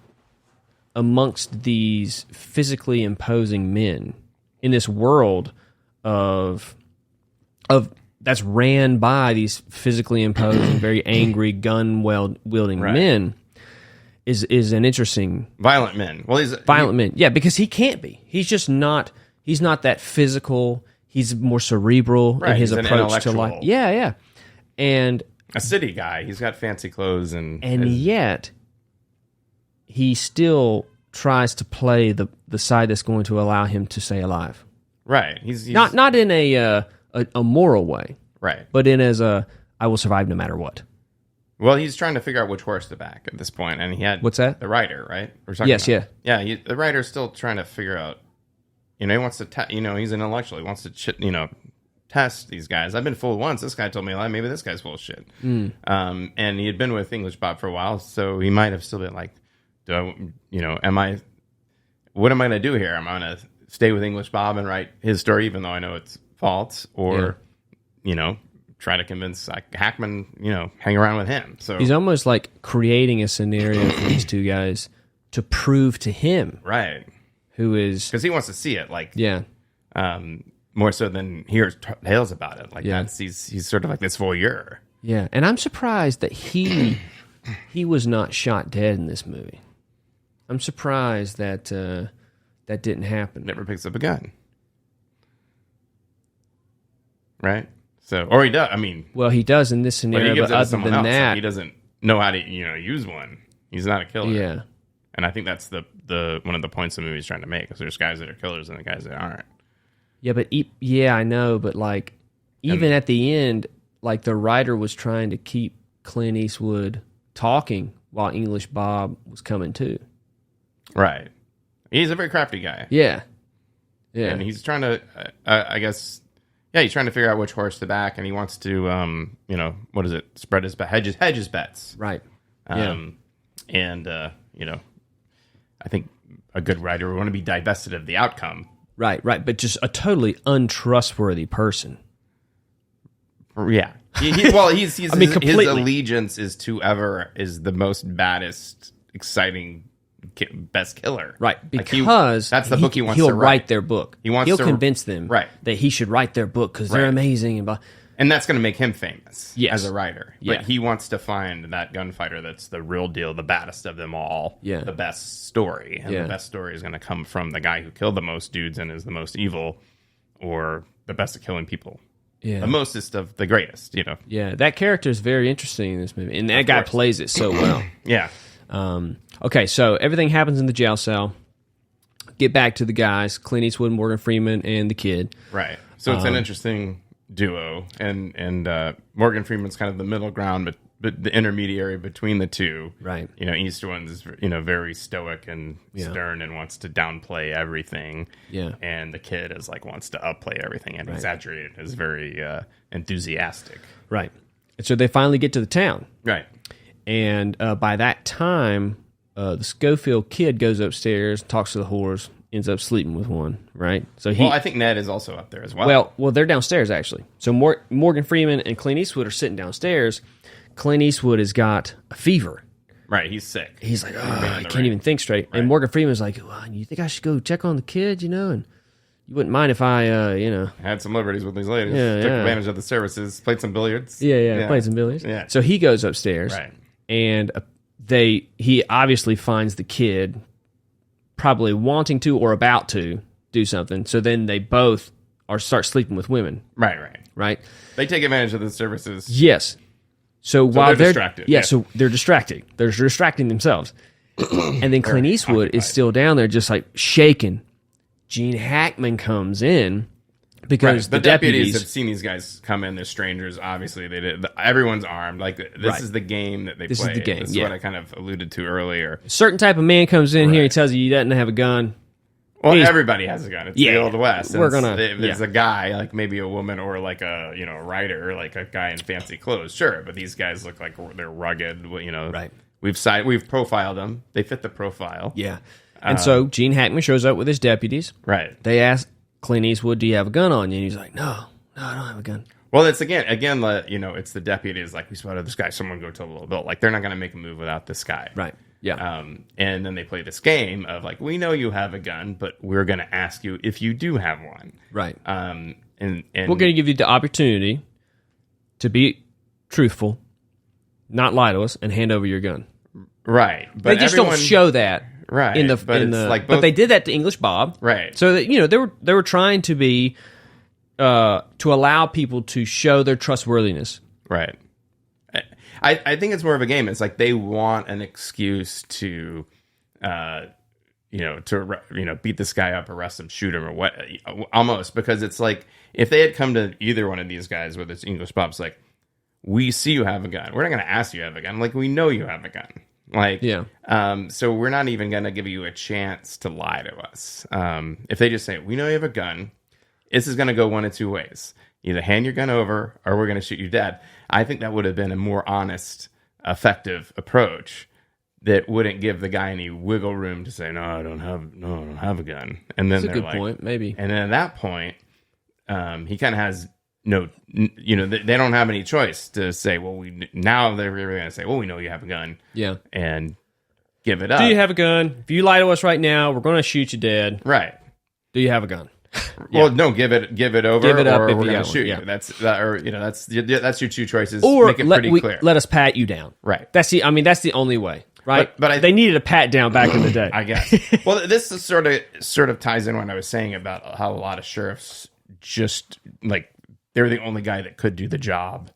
amongst these physically imposing men in this world of that's ran by these physically imposing, very angry, gun wielding men is an interesting violent men. Well, violent men. Yeah, because he can't be. He's just not. He's not that physical. He's more cerebral in his approach to life. Yeah, yeah. And a city guy. He's got fancy clothes and yet he still tries to play the side that's going to allow him to stay alive. Right. He's not in a moral way. Right. But in as a I will survive no matter what. Well, he's trying to figure out which horse to back at this point, and he had what's that? The writer, right? Yes, yeah. Yeah, the writer's still trying to figure out. He wants to, he's an intellectual. He wants to, test these guys. I've been fooled once. This guy told me a lie. Maybe this guy's full of shit. And he had been with English Bob for a while, so he might have still been like, what am I going to do here? Am I going to stay with English Bob and write his story, even though I know it's false, or, try to convince Hackman, hang around with him. So he's almost like creating a scenario for these two guys to prove to him, right? Who is because he wants to see it, more so than hears tales about it. Like he's sort of like this voyeur. Yeah, and I'm surprised that he was not shot dead in this movie. I'm surprised that that didn't happen. Never picks up a gun, right? So, or he does. I mean, well, he does in this scenario, but other than that, like he doesn't know how to use one. He's not a killer. Yeah. And I think that's the one of the points the movie's trying to make, is there's guys that are killers and the guys that aren't. Yeah, but I know, but like even at the end, like the writer was trying to keep Clint Eastwood talking while English Bob was coming too. Right. He's a very crafty guy. Yeah. Yeah. And he's trying to, I guess, he's trying to figure out which horse to back, and he wants to, what is it? Spread his hedge his bets. Right. And I think a good writer would want to be divested of the outcome. Right, but just a totally untrustworthy person. Yeah. He's I mean, completely. His allegiance is to whoever is the most baddest, exciting, best killer. Right, because that's the book he wants to write. He'll write their book. He'll convince them that he should write their book because they're amazing. And blah. And that's going to make him famous yes. as a writer. Yeah. But he wants to find that gunfighter that's the real deal, the baddest of them all, the best story. And the best story is going to come from the guy who killed the most dudes and is the most evil, or the best at killing people. Yeah. The mostest of the greatest, Yeah, that character is very interesting in this movie. And that guy plays it so well. Yeah. Okay, so everything happens in the jail cell. Get back to the guys, Clint Eastwood, Morgan Freeman, and the kid. Right. So it's an interesting duo, and Morgan Freeman's kind of the middle ground, but the intermediary between the two. Right. Eastwood's is very stoic and stern and wants to downplay everything. Yeah. And the kid is wants to upplay everything and exaggerate it. Is very enthusiastic. Right. And so they finally get to the town. Right. And by that time, the Schofield kid goes upstairs, talks to the whores, ends up sleeping with one, right? So Well, I think Ned is also up there as well. well, they're downstairs actually. So Morgan Freeman and Clint Eastwood are sitting downstairs. Clint Eastwood has got a fever. Right, he's sick. He's like, I can't even think straight. Right. And Morgan Freeman's like, well, you think I should go check on the kid, and you wouldn't mind if I, had some liberties with these ladies. Yeah, Took yeah. advantage of the services. Played some billiards. Yeah, played some billiards. Yeah. So he goes upstairs, Right. and he obviously finds the kid probably wanting to or about to do something. So then they both start sleeping with women. Right. They take advantage of the services. Yes. So while they're distracted. Yeah, so they're distracting. They're distracting themselves. And then Clint Eastwood is still down there just like shaking. Gene Hackman comes in because the deputies have seen these guys come in. They're strangers. Obviously, they did. Everyone's armed. Like this is the game that they play. This is the game. This is what I kind of alluded to earlier. A certain type of man comes in here. He tells you he doesn't have a gun. Well, everybody has a gun. It's the Old West. We're If there's a guy, like maybe a woman or like a writer, like a guy in fancy clothes, sure. But these guys look like they're rugged. Right. We've profiled them. They fit the profile. Yeah. And so Gene Hackman shows up with his deputies. Right. They ask Clint Eastwood, "Do you have a gun on you?" And he's like, "No, I don't have a gun." Well, it's again, it's the deputies. Like, we spotted this guy. Someone go tell a little bit. Like, they're not going to make a move without this guy. Right. Yeah. And then they play this game of like, we know you have a gun, but we're going to ask you if you do have one. Right. And we're going to give you the opportunity to be truthful, not lie to us, and hand over your gun. Right. But they just don't show that. Right. But they did that to English Bob. Right. So that they were trying to be to allow people to show their trustworthiness. Right. I think it's more of a game. It's like they want an excuse to, beat this guy up, arrest him, shoot him, or what? Almost, because it's like if they had come to either one of these guys with this English Bob's like, we see you have a gun. We're not going to ask you have a gun. Like, we know you have a gun. Like, yeah. So we're not even going to give you a chance to lie to us. If they just say, we know you have a gun, this is going to go one of two ways. Either hand your gun over or we're going to shoot you dead. I think that would have been a more honest, effective approach that wouldn't give the guy any wiggle room to say, no, I don't have a gun. And then that's a good point, maybe. And then at that point, he kind of has they don't have any choice to say, well, now they're going to say, well, we know you have a gun. Yeah. And give it up. Do you have a gun? If you lie to us right now, we're going to shoot you dead. Right. Do you have a gun? Well, no, give it over, give it up or if we're you going got to shoot one. you. That's your two choices. Or make it pretty clear. Let us pat you down. Right. That's the only way. Right. But they needed a pat down back in the day. I guess. Well, this is sort of ties in what I was saying about how a lot of sheriffs just like they're the only guy that could do the job,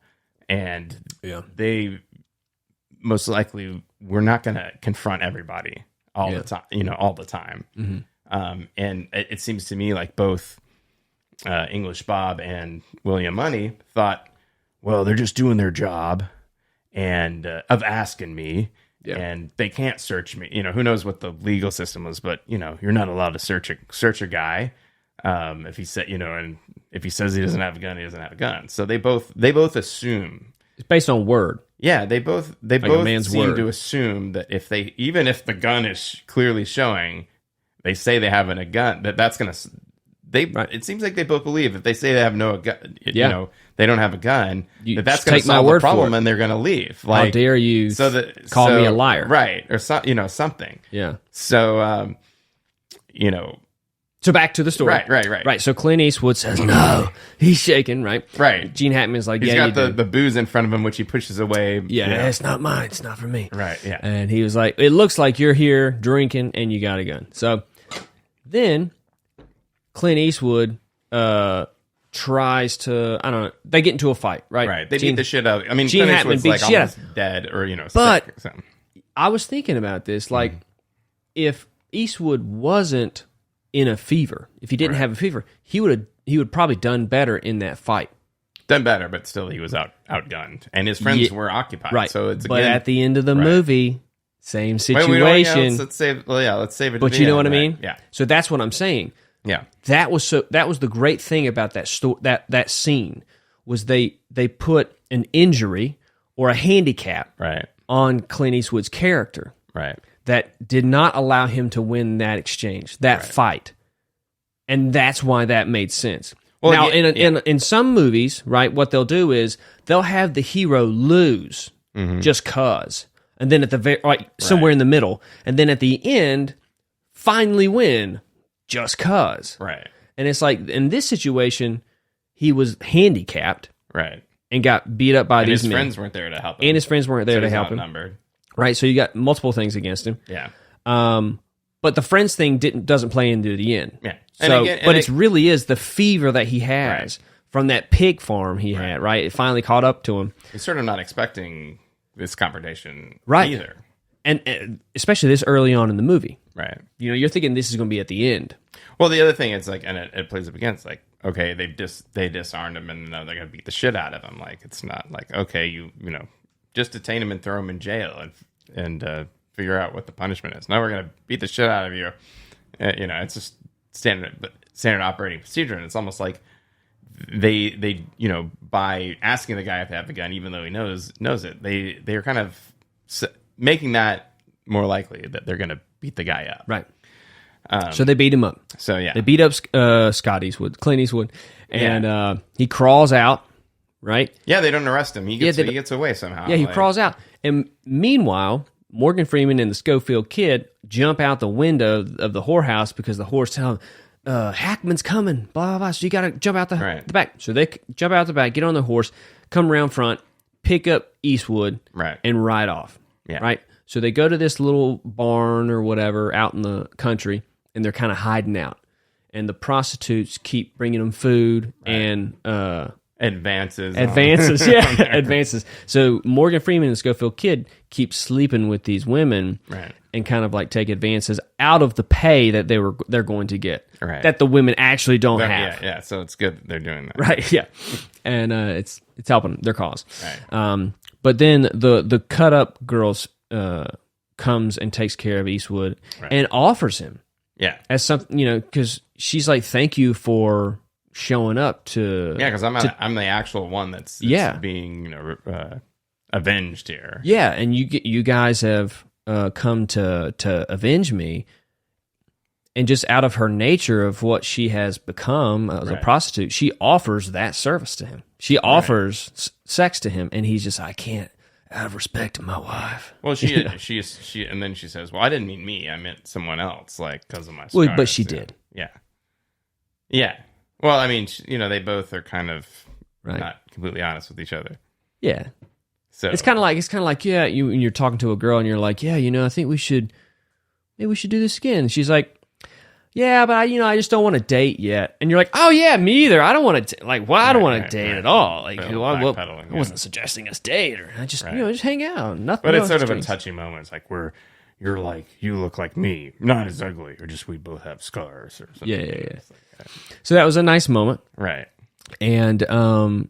and they most likely were not going to confront everybody all the time. All the time. Mm-hmm. And it seems to me like both English Bob and William Money thought, well, they're just doing their job and of asking me, and they can't search me. Who knows what the legal system was, but you're not allowed to search a guy if he said, and if he says he doesn't have a gun, he doesn't have a gun. So they both assume it's based on word. Yeah, they both seem to assume that even if the gun is clearly showing. They say they have a gun. That's going to. It seems like they both believe if they say they have no gun, they don't have a gun. That's going to solve the problem, and they're going to leave. Like, how dare you? Call me a liar, right? Or something. Yeah. So, So back to the story. Right. So Clint Eastwood says no. He's shaking. Right. Gene Hackman's like, he's got the booze in front of him, which he pushes away. Yeah, it's not mine. It's not for me. Right. Yeah. And he was like, it looks like you're here drinking and you got a gun. So then Clint Eastwood tries to, I don't know, they get into a fight, right? Right. They beat the shit out. I mean, Gene Clint Hackman Eastwood's beats like almost dead or, but sick or something. I was thinking about this, like, if Eastwood wasn't in a fever, if he didn't have a fever, he would probably done better in that fight. Done better, but still he was outgunned. And his friends were occupied. Right. So it's but at the end of the movie, same situation. Wait, let's save it. But you know what I mean? Yeah. So that's what I'm saying. Yeah. That was the great thing about that scene was they put an injury or a handicap right. on Clint Eastwood's character. Right. that did not allow him to win that exchange, that fight. And that's why that made sense. Well, now, in some movies, right, what they'll do is they'll have the hero lose just cause. And then at the somewhere in the middle. And then at the end, finally win just cause. Right. And it's like, in this situation, he was handicapped. Right. And got beat up by these men. And his friends weren't there to help him. And his friends weren't there to help him. Right, so you got multiple things against him. Yeah. But the friends thing doesn't play into the end. Yeah. So, but it really is the fever that he has from that pig farm he had, right? It finally caught up to him. He's sort of not expecting this confrontation either. And especially this early on in the movie. Right. You know, you're thinking this is going to be at the end. Well, the other thing is like, and it plays up against like, okay, they disarmed him and now they're going to beat the shit out of him. Like, it's not like, okay, you know, just detain him and throw him in jail and figure out what the punishment is. Now we're going to beat the shit out of you. You know, it's just standard operating procedure, and it's almost like they you know, by asking the guy if they have a gun, even though he knows it, they're kind of making that more likely that they're going to beat the guy up. Right. So they beat him up. So yeah, they beat up Clint Eastwood, and he crawls out. Right? Yeah, they don't arrest him. He gets away somehow. Yeah, he crawls out. And meanwhile, Morgan Freeman and the Schofield kid jump out the window of the whorehouse because the whore's telling them, Hackman's coming, blah, blah, blah. So you got to jump out the back. So they jump out the back, get on the horse, come around front, pick up Eastwood, and ride off. Yeah. Right? So they go to this little barn or whatever out in the country, and they're kind of hiding out. And the prostitutes keep bringing them food and... Advances. Advances. So Morgan Freeman and the Schofield kid keep sleeping with these women, and kind of like take advances out of the pay that they're going to get, that the women actually don't have. Yeah. So it's good that they're doing that, right? Yeah, and it's helping their cause. Right. But then the cut up girls comes and takes care of Eastwood and offers him, as something, you know, because she's like, thank you for showing up to because I'm the actual one that's being, you know, avenged here. Yeah, and you guys have come to avenge me, and just out of her nature of what she has become as a prostitute, she offers that service to him. She offers sex to him, and he's just, I can't, out of respect to my wife. Well, she and then she says, well, I didn't mean me, I meant someone else, like because of my scars. Well, but she did. Yeah. Well, I mean, you know, they both are kind of not completely honest with each other. Yeah. So it's kind of like you're talking to a girl and you're like, yeah, you know, I think we should do this again. And she's like, yeah, but I just don't want to date yet. And you're like, oh yeah, me either. I don't want to I don't want to date at all. Like, I wasn't suggesting us date, or I just just hang out. Nothing. But it's sort of a touchy moment. It's like you're like, you look like me, not as ugly, or just we both have scars or something. Yeah. So that was a nice moment. Right. And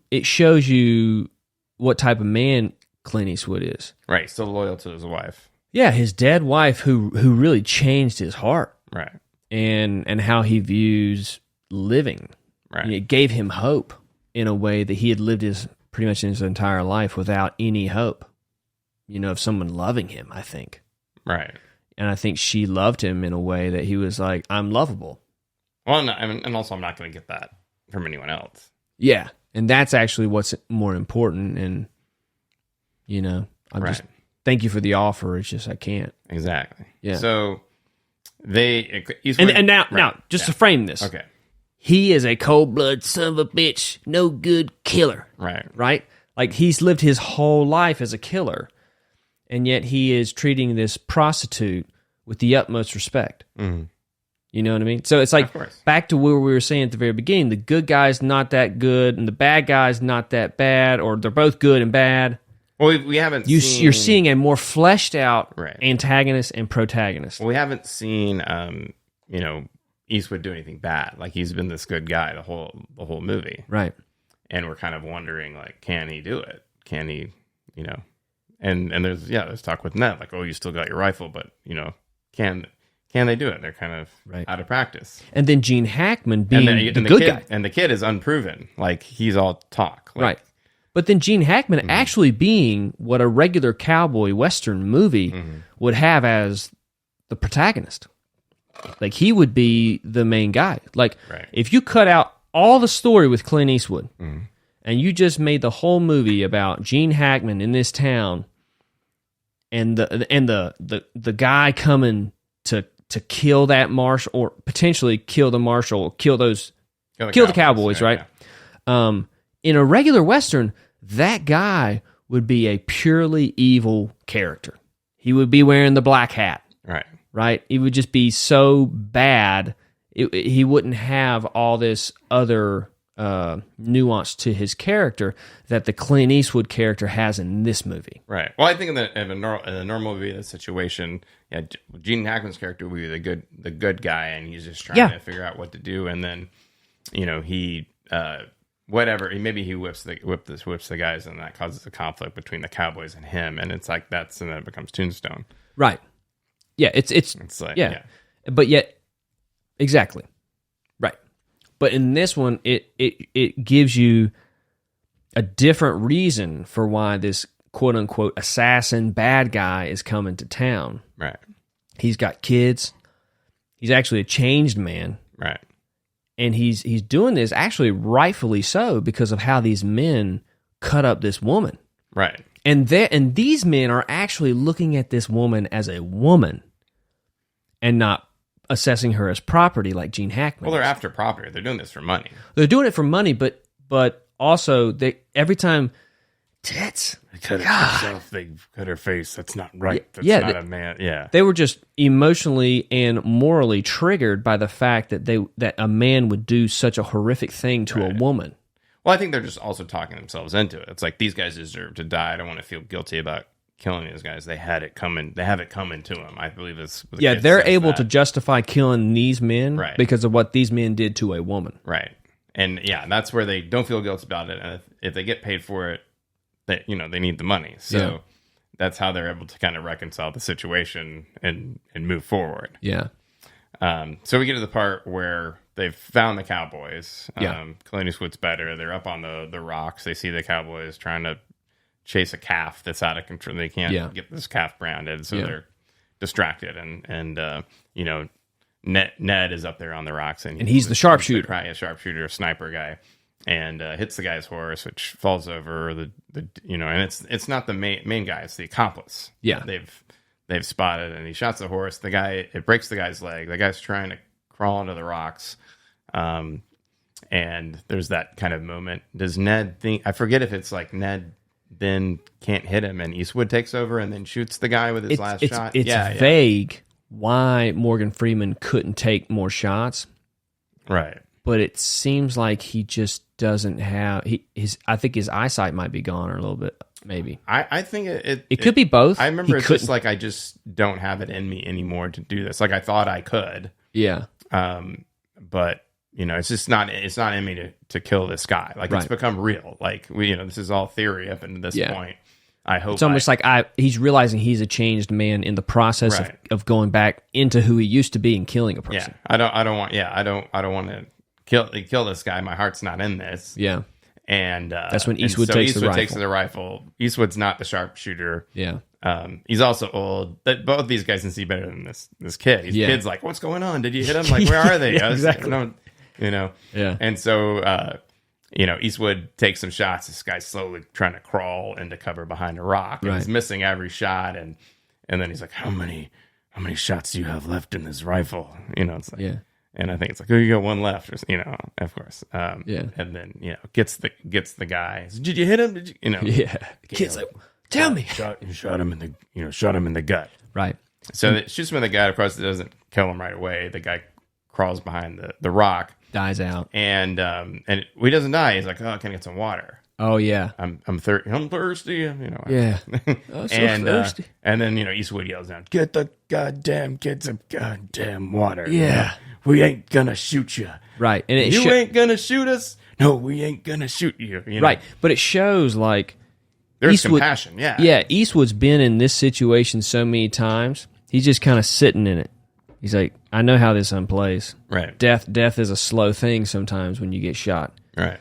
it shows you what type of man Clint Eastwood is. Right. Still loyal to his wife. Yeah, his dead wife who really changed his heart. Right. And how he views living. Right. And it gave him hope in a way that he had lived pretty much his entire life without any hope, you know, of someone loving him, I think. Right. And I think she loved him in a way that he was like, I'm lovable. Well, no, and also I'm not going to get that from anyone else. Yeah, and that's actually what's more important. And you know, I'm just thank you for the offer. It's just I can't. Exactly. Yeah. So now just to frame this. Okay. He is a cold-blooded son of a bitch, no good killer. Right. Like he's lived his whole life as a killer, and yet he is treating this prostitute with the utmost respect. Mm-hmm. You know what I mean? So it's like back to where we were saying at the very beginning, the good guy's not that good and the bad guy's not that bad, or they're both good and bad. Well, we haven't seen... You're seeing a more fleshed out antagonist and protagonist. Well, we haven't seen, you know, Eastwood do anything bad. Like he's been this good guy the whole movie. Right. And we're kind of wondering, like, can he do it? Can he, you know... And there's talk with Ned, like, oh, you still got your rifle, but, you know, can they do it? They're kind of out of practice. And then Gene Hackman being the good guy. And the kid is unproven. Like, he's all talk. Like, right. But then Gene Hackman actually being what a regular cowboy Western movie would have as the protagonist. Like, he would be the main guy. Like, Right. if you cut out all the story with Clint Eastwood and you just made the whole movie about Gene Hackman in this town and the guy coming to kill that marshal, or potentially kill the marshal, kill the cowboys, right? Yeah. In a regular Western, that guy would be a purely evil character. He would be wearing the black hat, Right. right? He would just be so bad. He wouldn't have all this other nuance to his character that the Clint Eastwood character has in this movie. Right. Well, I think in a normal movie, the situation, Gene Hackman's character would be the good guy, and he's just trying to figure out what to do, and then, he whatever, maybe he whips the guys, and that causes a conflict between the cowboys and him, and it's like and then it becomes Tombstone. Right. Yeah. It's like yeah. But yet, exactly. Right. But in this one, it gives you a different reason for why this quote unquote assassin bad guy is coming to town. Right. He's got kids. He's actually a changed man. Right. And he's doing this actually rightfully so because of how these men cut up this woman. Right. And these men are actually looking at this woman as a woman and not assessing her as property like Gene Hackman. Well, they're after property. They're doing this for money. They're doing it for money, but also every time tits. They cut herself. They cut her face. That's not right. That's not a man. Yeah. They were just emotionally and morally triggered by the fact that a man would do such a horrific thing to a woman. Well, I think they're just also talking themselves into it. It's like, these guys deserve to die. I don't want to feel guilty about killing these guys. They have it coming to them. I believe it's they're able to justify killing these men because of what these men did to a woman. Right. And that's where they don't feel guilty about it. And if they get paid for it, they need the money. So that's how they're able to kind of reconcile the situation and move forward. Yeah. So we get to the part where they've found the cowboys. Clint Eastwood's better. They're up on the rocks. They see the cowboys trying to chase a calf that's out of control. They can't get this calf branded, so they're distracted. And Ned is up there on the rocks, and he's the sharpshooter. A sharpshooter, a sniper guy, and hits the guy's horse, which falls over. And it's not the main guy; it's the accomplice. Yeah, they've spotted, and he shots the horse. It breaks the guy's leg. The guy's trying to crawl into the rocks. And there's that kind of moment. Does Ned think? I forget if it's like Ned then can't hit him, and Eastwood takes over and then shoots the guy with his last shot. It's vague why Morgan Freeman couldn't take more shots, right? But it seems like he just doesn't have I think his eyesight might be gone or a little bit, maybe. I think it could be both. I remember it's just like, I just don't have it in me anymore to do this. Like, I thought I could, but it's just not. It's not in me to kill this guy. Like, it's become real. Like, this is all theory up until this point. I hope it's almost like he's realizing he's a changed man in the process of going back into who he used to be and killing a person. Yeah, I don't want to kill this guy. My heart's not in this. Yeah, and that's when Eastwood takes the rifle. Eastwood's not the sharpshooter. Yeah. He's also old. Both these guys can see better than this kid. His kid's like, "What's going on? Did you hit him? Like, where are they?" Exactly. Yeah. And so, Eastwood takes some shots. This guy's slowly trying to crawl into cover behind a rock. And he's missing every shot. And then he's like, how many shots do you have left in this rifle? It's like, and I think it's like, oh, you got one left, of course. And then, gets the guy. Did you hit him? Did you, Yeah. The kid's like, tell me. Shot him in the gut. Right. So it shoots him in the gut. Of course, it doesn't kill him right away. The guy crawls behind the rock, dies out, and he doesn't die. He's like, "Oh, can I get some water?" Oh yeah, I'm thirsty. Yeah, so thirsty. And then Eastwood yells out, "Get the goddamn kid some goddamn water." Yeah, we ain't gonna shoot you. Right, and you ain't gonna shoot us. No, we ain't gonna shoot you. Right, but it shows like there's compassion. Yeah. Eastwood's been in this situation so many times. He's just kind of sitting in it. He's like, I know how this unplays. Right. Death is a slow thing sometimes when you get shot. Right.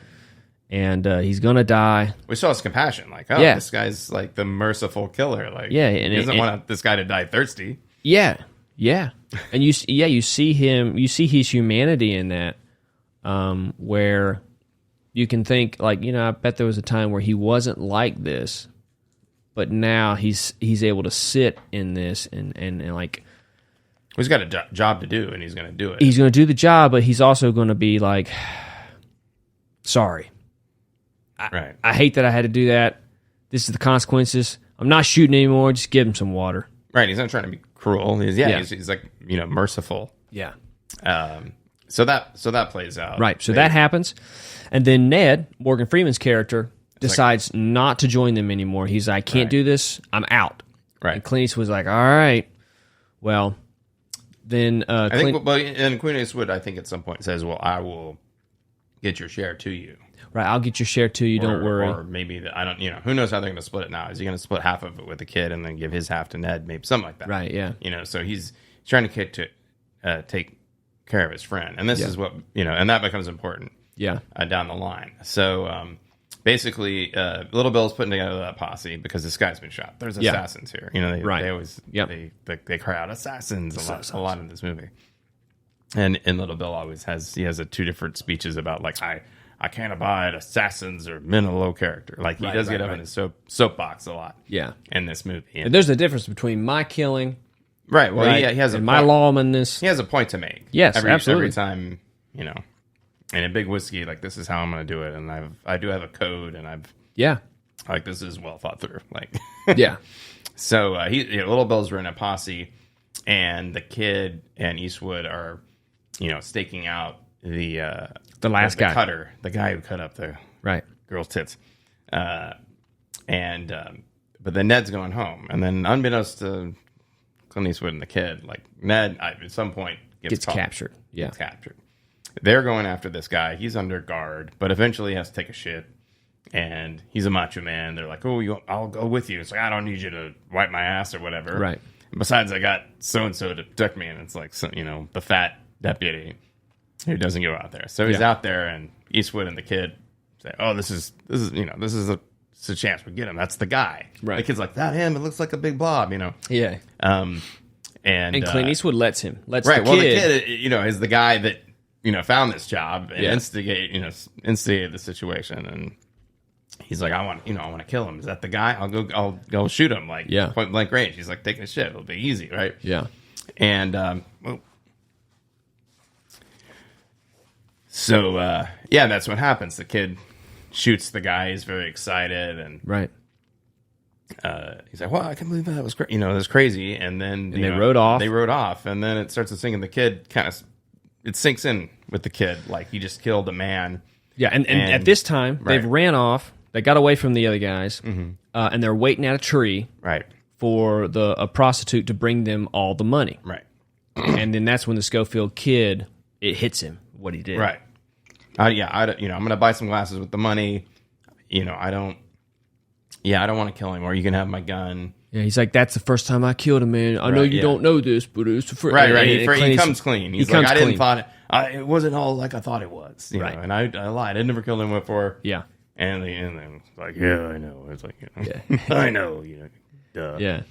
And he's gonna die. We saw his compassion, like, this guy's like the merciful killer. Like, and he doesn't want this guy to die thirsty. Yeah, Yeah, and you see his humanity in that, where you can think like, I bet there was a time where he wasn't like this, but now he's able to sit in this and like. He's got a job to do, and he's going to do it. He's going to do the job, but he's also going to be like, sorry. Right. I hate that I had to do that. This is the consequences. I'm not shooting anymore. Just give him some water. Right. He's not trying to be cruel. He's like, merciful. Yeah. So that plays out. Right. So that happens. And then Ned, Morgan Freeman's character, decides not to join them anymore. He's like, I can't do this. I'm out. Right. And Clint Eastwood's like, all right. Well, then I think, and Clint Eastwood, I think at some point says, well, I will get your share to you. Right, I'll get your share too. You don't worry. Or maybe I don't. Who knows how they're going to split it now? Is he going to split half of it with the kid and then give his half to Ned? Maybe something like that. Right. Yeah. So he's trying to take care of his friend, and this is what and that becomes important. Yeah. Down the line. So basically, Little Bill's putting together that posse because this guy's been shot. There's assassins here. They always they cry out assassins a lot in this movie. And Little Bill always has two different speeches about like I can't abide assassins or men of low character. Like he does get up in his soapbox a lot. Yeah. In this movie, and there's a difference between my killing, right? Well, he has and my lawmanness. He has a point to make. Yes, Every absolutely. time, in a big whiskey, like this is how I'm going to do it, and I do have a code, and like this is well thought through. Like So Little Bill's running a posse, and the kid and Eastwood are staking out the last guy, cutter, the guy who cut up the girl's tits, but then Ned's going home, and then unbeknownst to Clint Eastwood and the kid, like Ned at some point gets captured. Yeah, gets captured. They're going after this guy. He's under guard, but eventually he has to take a shit, and he's a macho man. They're like, "Oh, I'll go with you." It's like, I don't need you to wipe my ass or whatever. Right. Besides, I got so and so to protect me, and it's like, the fat deputy who doesn't go out there. So he's out there, and Eastwood and the kid say, "Oh, this is a chance we get him. That's the guy." Right. The kid's like, "That him? It looks like a big blob." Yeah. And Clint Eastwood lets him. Right. Well, the kid, is the guy that found this job and instigated the situation, and he's like, I want to kill him. Is that the guy? I'll go shoot him, like point blank range. He's like, taking a shit. It'll be easy, right? Yeah. And so that's what happens. The kid shoots the guy. He's very excited, and he's like, "Wow, I can't believe that was great." That's crazy. And then they rode off. They rode off, and then it starts to sink, and the kid it sinks in with the kid, like he just killed a man. Yeah, and at this time they've ran off. They got away from the other guys, and they're waiting at a tree, for a prostitute to bring them all the money, and then that's when the Schofield kid hits him what he did, I'm gonna buy some glasses with the money. I don't want to kill him, or you can have my gun. Yeah, he's like, that's the first time I killed a man. I know you don't know this, but it's the first. Right. He comes clean. He's like, I didn't thought it wasn't all like I thought it was. And I lied. I never killed him before. Yeah. And then it's like, yeah, I know. It's like, I know. Duh. Yeah.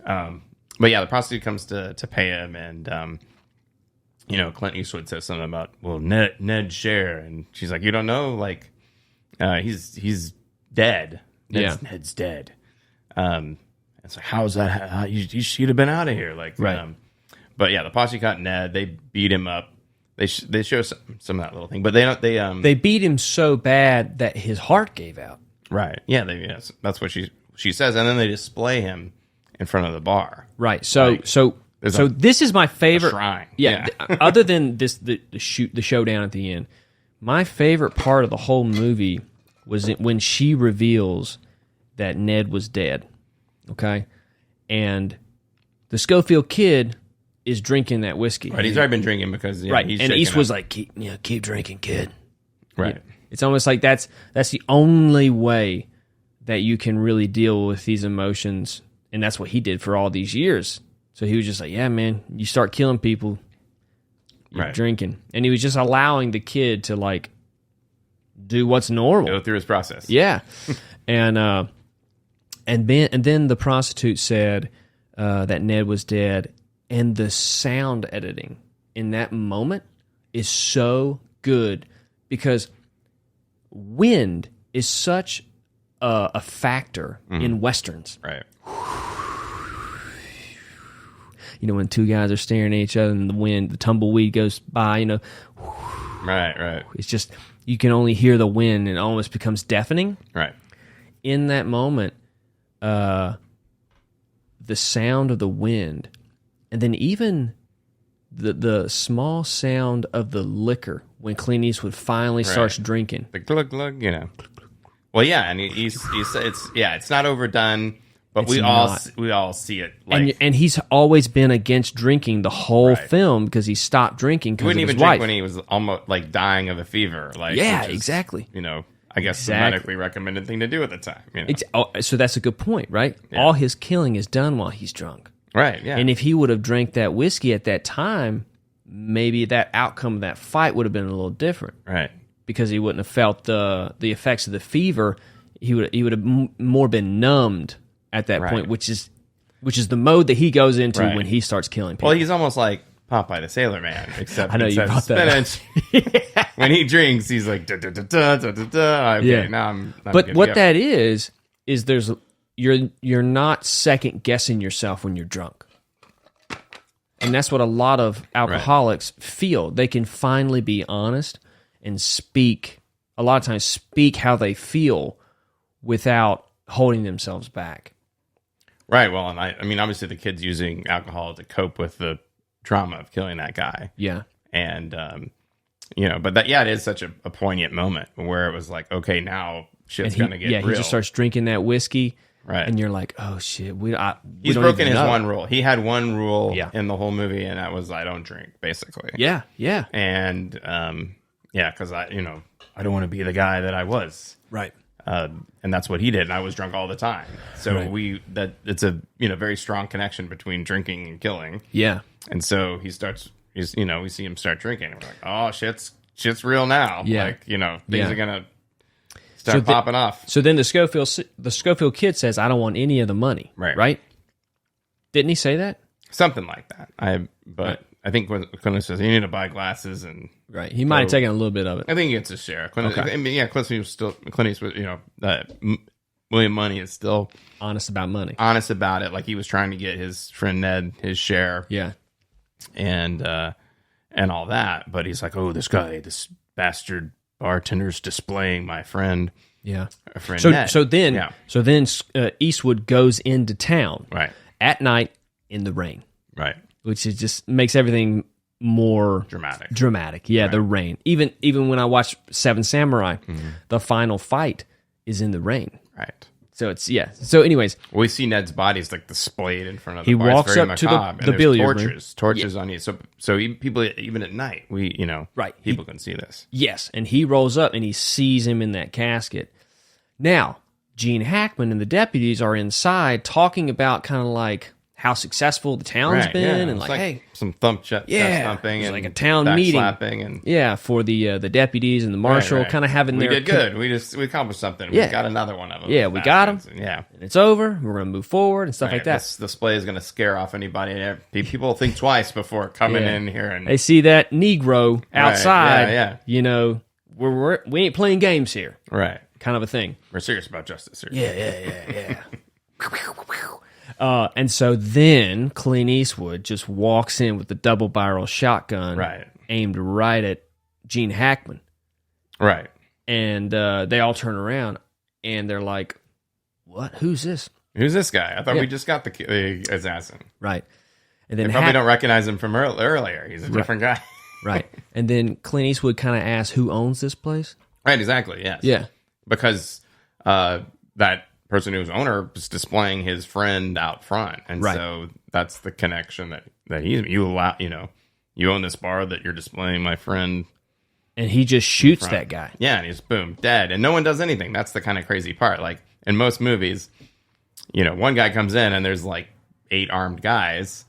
But the prostitute comes to pay him, and Clint Eastwood says something about, well, Ned's share, and she's like, you don't know, like, he's dead. Ned's dead. It's like, how's that? You should have been out of here, like, but the posse caught Ned. They beat him up. They show some of that little thing, but they beat him so bad that his heart gave out. Right. Yeah. That's what she says, and then they display him in front of the bar. Right. So this is my favorite shrine. Yeah. Other than the showdown at the end, my favorite part of the whole movie was when she reveals that Ned was dead. Okay, and the Schofield kid is drinking that whiskey. Right. He's already been drinking because he's and Eastwood's like, keep drinking, kid. Right. It's almost like that's the only way that you can really deal with these emotions, and that's what he did for all these years. So he was just like, yeah, man, you start killing people, you're drinking. And he was just allowing the kid to, like, do what's normal. Go through his process. Yeah. And then the prostitute said that Ned was dead, And the sound editing in that moment is so good because wind is such a factor in Westerns. Right. You know, when two guys are staring at each other and the wind, the tumbleweed goes by, you know. Right. It's just, you can only hear the wind and it almost becomes deafening. Right. In that moment, the sound of the wind, and then even the small sound of the liquor when Clint Eastwood finally starts drinking. The glug glug, you know. Well, yeah, and he's it's not overdone, but we all see it. Like, and he's always been against drinking the whole film because he stopped drinking because of his wouldn't even wife. drink when he was almost like dying of a fever. Like, Yeah, which is, exactly. You know, I guess the medically recommended thing to do at the time. You know? So that's a good point, right? Yeah. All his killing is done while he's drunk. Right, yeah. And if he would have drank that whiskey at that time, maybe that outcome of that fight would have been a little different. Right. Because he wouldn't have felt the effects of the fever. He would have more been numbed at that point, which is the mode that he goes into when he starts killing people. Well, he's almost like Popeye the Sailor Man, except I know you brought that spinach. When he drinks, he's like da da da da da da da. Okay, now I'm But what that is you're not second guessing yourself when you're drunk. And that's what a lot of alcoholics feel. They can finally be honest and speak, a lot of times speak how they feel without holding themselves back. Right. Well, and I mean, obviously the kid's using alcohol to cope with the trauma of killing that guy. Yeah. And, you know, but it is such a poignant moment where it was like, okay, now shit's going to get real. He just starts drinking that whiskey. Right. And you're like, oh, shit. He's broken his one rule. He had one rule in the whole movie, and that was I don't drink, basically. Yeah, yeah. And, because I don't want to be the guy that I was. Right. And that's what he did, and I was drunk all the time. So it's a very strong connection between drinking and killing. Yeah. And so we see him start drinking, and we're like, oh, shit's real now. Yeah. Like, things are gonna start popping off. So then the Schofield kid says, I don't want any of the money. Right? Didn't he say that? Something like that. I think when Clint says you need to buy glasses and he might have taken a little bit of it. I think he gets his share. Clint Eastwood William Money is still honest about money. Honest about it. Like he was trying to get his friend Ned his share. Yeah. And all that. But he's like, oh, this bastard bartender's displaying my friend. Yeah. Ned. So then Eastwood goes into town. Right. At night in the rain. Right. Which is just makes everything more dramatic. Yeah, the rain. Even when I watch Seven Samurai, the final fight is in the rain. Right. So So anyways, we see Ned's body's like displayed in front of the he bar. walks up to the billiard room. Torches on you. So people even at night, people can see this. Yes, and he rolls up and he sees him in that casket. Now, Gene Hackman and the deputies are inside talking about kind of like how successful the town's been, and like, hey, some thumping and like a town meeting, slapping and for the deputies and the marshal, kind of having we did good. We accomplished something. We got another one of them. Yeah, we got them. And it's over. We're gonna move forward and stuff like that. This display is gonna scare off anybody. People think twice before coming in here, and they see that Negro outside. Yeah. We ain't playing games here. Right. Kind of a thing. We're serious about justice here. Yeah. And so then Clint Eastwood just walks in with the double barrel shotgun aimed right at Gene Hackman. Right. And they all turn around and they're like, what? Who's this? Who's this guy? I thought we just got the assassin. Right. And then they probably don't recognize him from earlier. He's a different guy. Right. And then Clint Eastwood kind of asks, who owns this place? Right, exactly, yes. Yeah. Because that person who's owner is displaying his friend out front, and so that's the connection that you own this bar that you're displaying my friend, and he just shoots that guy. Yeah, and he's boom dead, and no one does anything. That's the kind of crazy part. Like in most movies, one guy comes in and there's like 8 armed guys.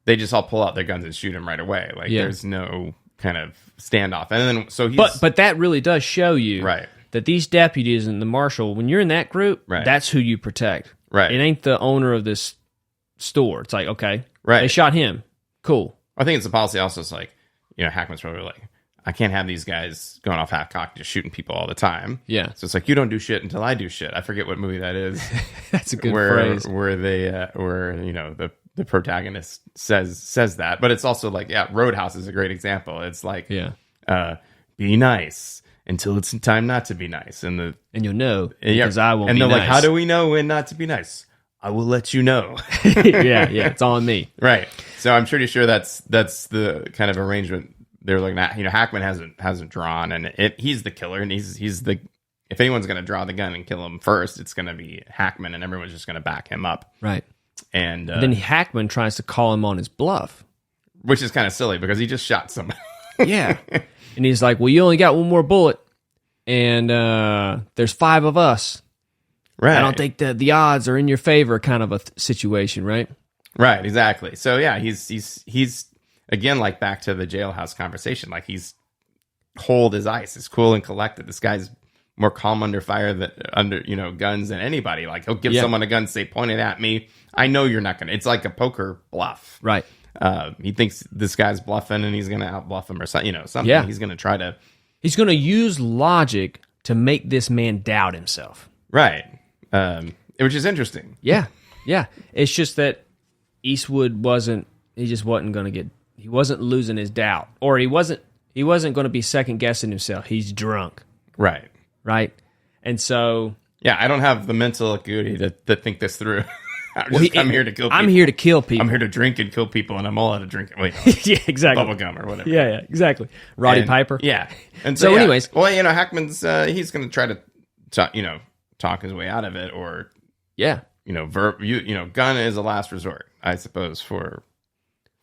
They just all pull out their guns and shoot him right away. Like there's no kind of standoff, and then so he's but that really does show you that these deputies and the marshal, when you're in that group, that's who you protect. Right. It ain't the owner of this store. It's like, okay, they shot him. Cool. I think it's a policy also. It's like, Hackman's probably like, I can't have these guys going off half-cocked just shooting people all the time. Yeah. So it's like, you don't do shit until I do shit. I forget what movie that is. That's a good phrase. Where they, the protagonist says that. But it's also like, Roadhouse is a great example. It's like, be nice until it's time not to be nice. And you'll know because I won't be nice. And they're like, how do we know when not to be nice? I will let you know. yeah, it's on me. Right. So I'm pretty sure that's the kind of arrangement they're looking at. Hackman hasn't drawn, and he's the killer, and he's the, if anyone's going to draw the gun and kill him first, it's going to be Hackman, and everyone's just going to back him up. Right. And then Hackman tries to call him on his bluff, which is kind of silly because he just shot somebody. Yeah. And he's like, well, you only got one more bullet, and there's 5 of us. Right. I don't think the odds are in your favor, kind of a situation, right? Right, exactly. So yeah, he's again, like back to the jailhouse conversation, like he's cold as ice, he's cool and collected. This guy's more calm under fire than under guns than anybody. Like he'll give someone a gun, say, point it at me. I know you're not gonna. It's like a poker bluff, right? He thinks this guy's bluffing, and he's gonna outbluff him or something. Something. Yeah. He's gonna try to. He's gonna use logic to make this man doubt himself. Right. Which is interesting. Yeah. It's just that Eastwood wasn't he wasn't losing his doubt, or he wasn't going to be second guessing himself. He's drunk. Right. And so, yeah, I don't have the mental acuity to think this through. I'm here to kill people. I'm here to kill people. I'm here to drink and kill people, and I'm all out of drinking. Wait, yeah, exactly. Bubble gum or whatever. Yeah, Exactly. Roddy Piper. Yeah. And so anyways. Well, Hackman's, he's going to try to, talk his way out of it, or gun is a last resort, I suppose, for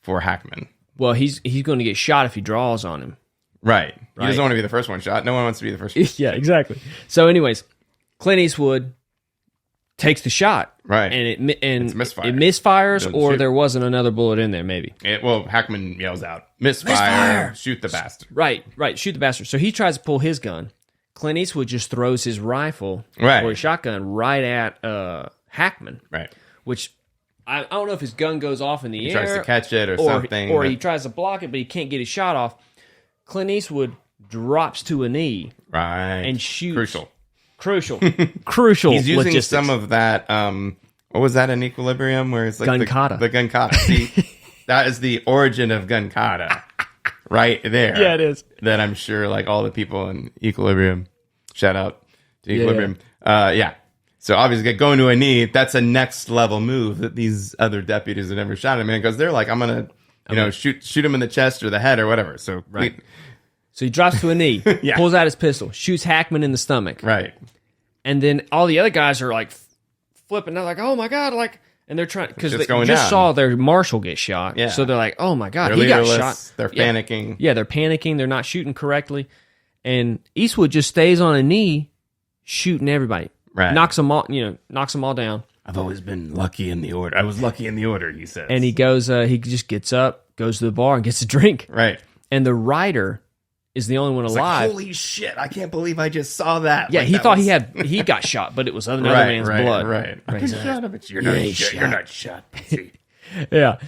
Hackman. Well, he's going to get shot if he draws on him. Right. He doesn't want to be the first one shot. No one wants to be the first one. Yeah, exactly. So anyways, Clint Eastwood takes the shot, right, and it misfires. It misfires, or there wasn't another bullet in there, maybe. Hackman yells out, "Misfire! Shoot the bastard!" Right, shoot the bastard. So he tries to pull his gun. Clint Eastwood just throws his rifle or his shotgun right at Hackman. Right. Which I don't know if his gun goes off in the air. He tries to catch it or something. Or he tries to block it, but he can't get his shot off. Clint Eastwood drops to a knee. Right. And shoots. Crucial. He's using logistics. some of that, what was that in Equilibrium? Where it's like gun kata. The gun kata. See, that is the origin of gun kata. Right there. Yeah, it is. That I'm sure like all the people in Equilibrium, shout out to Equilibrium. Yeah. So obviously going to a knee, that's a next level move that these other deputies have never shot him in, because they're like, I'm going to, shoot him in the chest or the head or whatever. So So he drops to a knee, pulls out his pistol, shoots Hackman in the stomach. Right. And then all the other guys are like flipping. They're like, oh my God. And they're trying, because they just saw their marshal get shot. Yeah. So they're like, oh my God, he got shot. They're panicking. Yeah, they're panicking. They're not shooting correctly. And Eastwood just stays on a knee, shooting everybody. Right. Knocks them all down. I've always been lucky in the order. I was lucky in the order, he says. And he goes, he just gets up, goes to the bar, and gets a drink. Right. And the writer is the only one alive. Like, holy shit! I can't believe I just saw that. Yeah, he thought he got shot, but it was another man's blood. Right. I've been shot, but you're not shot. Yeah.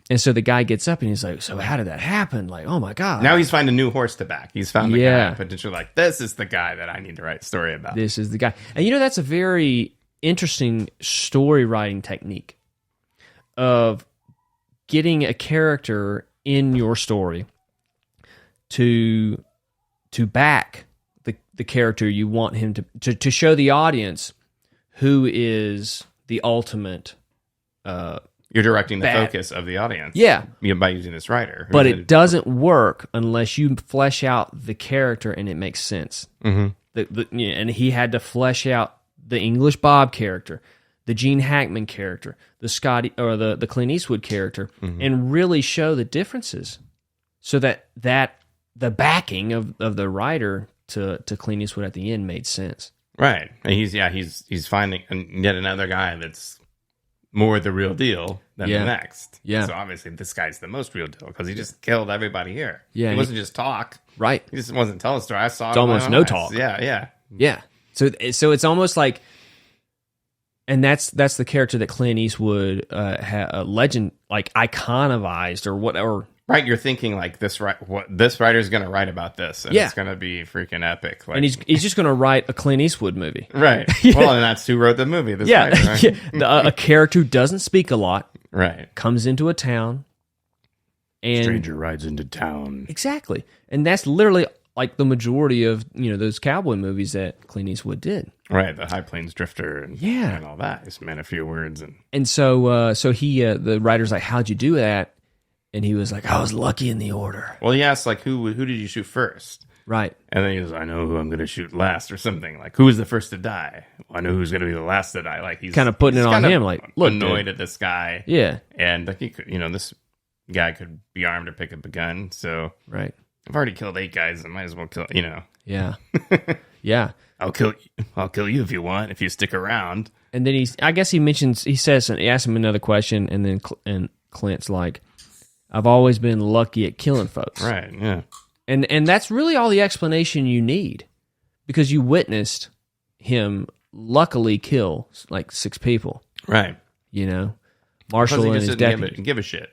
And so the guy gets up and he's like, so how did that happen? Like, oh my God. Now he's finding a new horse to back. He's found the guy potentially like, this is the guy that I need to write a story about. This is the guy. And that's a very interesting story writing technique of getting a character in your story to back the character you want him to show the audience who is the ultimate you're directing the focus of the audience. Yeah. By using this writer. But it doesn't work unless you flesh out the character and it makes sense. Mm-hmm. And he had to flesh out the English Bob character, the Gene Hackman character, the Scotty or the Clint Eastwood character, and really show the differences, so that the backing of the writer to Clint Eastwood at the end made sense. Right. And he's finding yet another guy that's more the real deal than the next. Yeah. So obviously this guy's the most real deal because he just killed everybody here. Yeah. He wasn't just talk. Right. He just wasn't telling a story. I saw it's almost no talk. Yeah. Yeah. So it's almost like, And that's the character that Clint Eastwood legend like iconized or whatever. Right, you're thinking like this writer's going to write about this, and it's going to be freaking epic. Like, And he's just going to write a Clint Eastwood movie. right. Well, and that's who wrote the movie. This writer, right? A character who doesn't speak a lot, Right. comes into a town, and Stranger rides into town. exactly, and that's literally like the majority of those cowboy movies that Clint Eastwood did. Right, the High Plains Drifter and, Yeah. and all that. He's meant a few words. And so he the writer's like, "How'd you do that?" And he was like, "I was lucky in the order." Well, he asked, like, who did you shoot first? Right. And then he goes, I know who I'm going to shoot last or something. Like, who was the first to die? Well, I know who's going to be the last to die. Like, he's Kind of putting he's it on kind of him, like, look, annoyed dude. at this guy. Yeah. And like, he could, this guy could be armed to pick up a gun. So Right. I've already killed 8 guys. I might as well kill, Yeah. Yeah. I'll kill you if you want, if you stick around. And then he asks him another question, and then Clint's like, "I've always been lucky at killing folks." Right. Yeah. And that's really all the explanation you need, because you witnessed him luckily kill like 6 people. Right. Marshall Because he and just his didn't deputy. give a shit.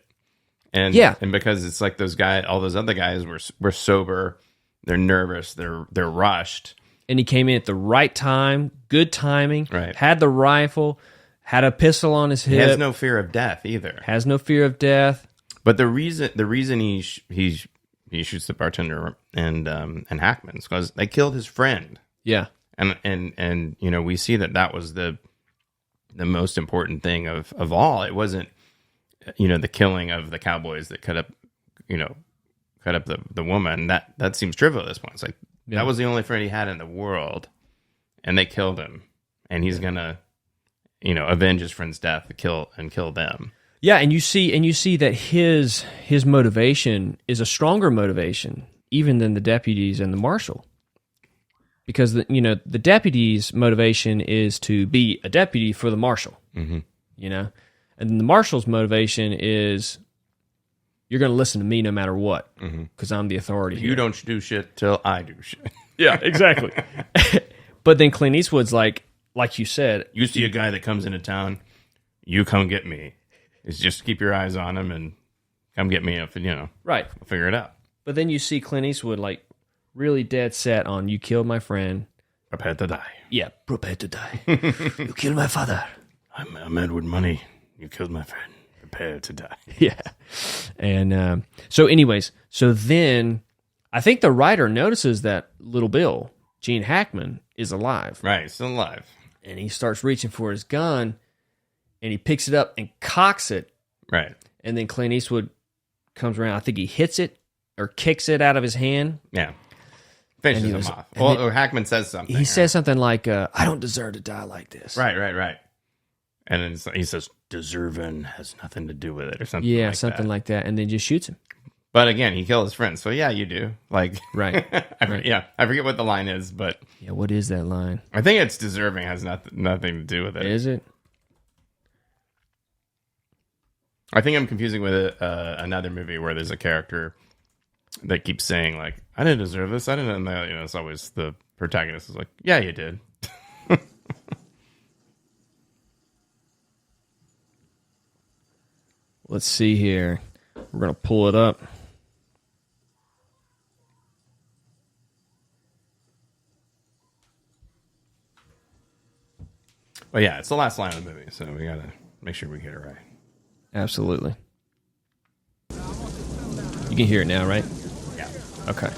And Yeah. and because it's like all those other guys were sober, they're nervous, they're rushed. And he came in at the right time, good timing. Right. Had the rifle, had a pistol on his He hip. has no fear of death either. has no fear of death. But the reason he shoots the bartender and Hackman is because they killed his friend. Yeah. And we see that was the most important thing of all. It wasn't the killing of the cowboys that cut up the woman. That seems trivial at this point. It's like that was the only friend he had in the world, and they killed him, and he's gonna avenge his friend's death, kill them. Yeah, and you see that his motivation is a stronger motivation even than the deputies and the marshal. Because the deputy's motivation is to be a deputy for the marshal. Mm-hmm. And then the marshal's motivation is, you're going to listen to me no matter what, because I'm the authority. You don't do shit till I do shit. Yeah, exactly. But then Clint Eastwood's like you said, You see a guy that comes into town, you come get me. It's just keep your eyes on him and come get me if right. we'll figure it out. But then you see Clint Eastwood like really dead set on, you killed my friend. Prepare to die. Yeah. Prepare to die. You killed my father. I'm Edward Money. You killed my friend. Prepare to die. Yeah. And so then I think the writer notices that Little Bill, Gene Hackman, is alive. Right, still alive. And he starts reaching for his gun, and he picks it up and cocks it. Right. And then Clint Eastwood comes around. I think he hits it or kicks it out of his hand. Yeah. Finishes him off. Or Hackman says something. He says something like, I don't deserve to die like this. Right. And then he says, deserving has nothing to do with it or something Yeah, like something that. like that. And then just shoots him. But again, he killed his friend. So yeah, you do. Like, Right. Yeah, I forget what the line is, but Yeah, what is that line? I think it's deserving has nothing to do with it. Is it? I think I'm confusing with another movie where there's a character that keeps saying like, I didn't deserve this. I didn't. And it's always the protagonist is like, yeah, you did. Let's see here. We're going to pull it up. But yeah, it's the last line of the movie, so we gotta make sure we get it right. Absolutely. You can hear it now, right? Yeah. Okay.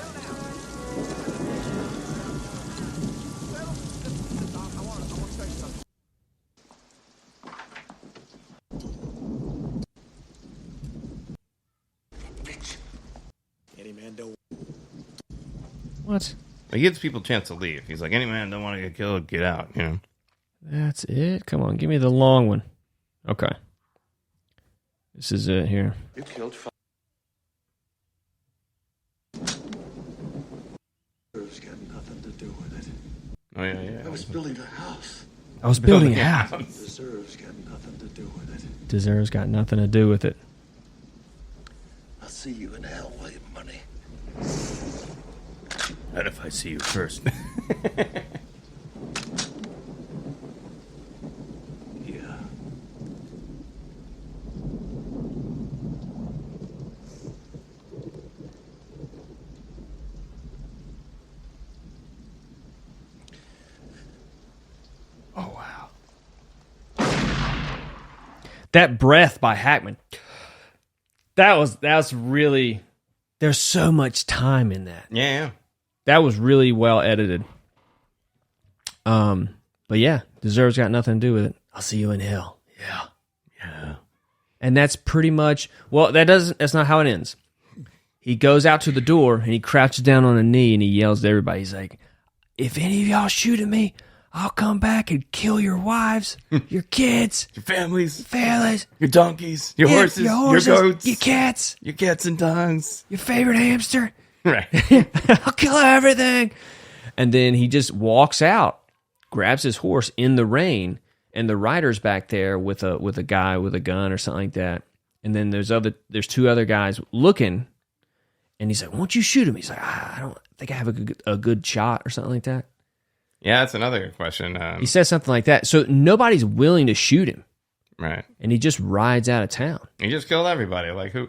What? He gives people a chance to leave. He's like, any man don't want to get killed, get out. That's it? Come on, give me the long one. Okay. This is it here. You killed Deserves got nothing to do with it. Oh yeah. I was building a house. I was building a house. Deserves got nothing to do with it. Deserves got nothing to do with it. I'll see you in hell, William Money. Not if I see you first. That breath by Hackman. That was really. There's so much time in that. Yeah. That was really well edited. But yeah, deserves got nothing to do with it. I'll see you in hell. Yeah. And that's pretty much that's not how it ends. He goes out to the door and he crouches down on a knee and he yells to everybody. He's like, if any of y'all shoot at me, I'll come back and kill your wives, your kids, Your families, families, your donkeys, your horses, your goats, your cats, your cats and dogs. your favorite hamster. Right. I'll kill everything. And then he just walks out, grabs his horse in the rain, and the rider's back there with a guy with a gun or something like that. And then there's two other guys looking, and he's like, "Won't you shoot him?" He's like, "I don't think I have a good shot," or something like that. Yeah, that's another good question. He says something like that. So nobody's willing to shoot him, Right. and he just rides out of town. He just killed everybody. Like, who?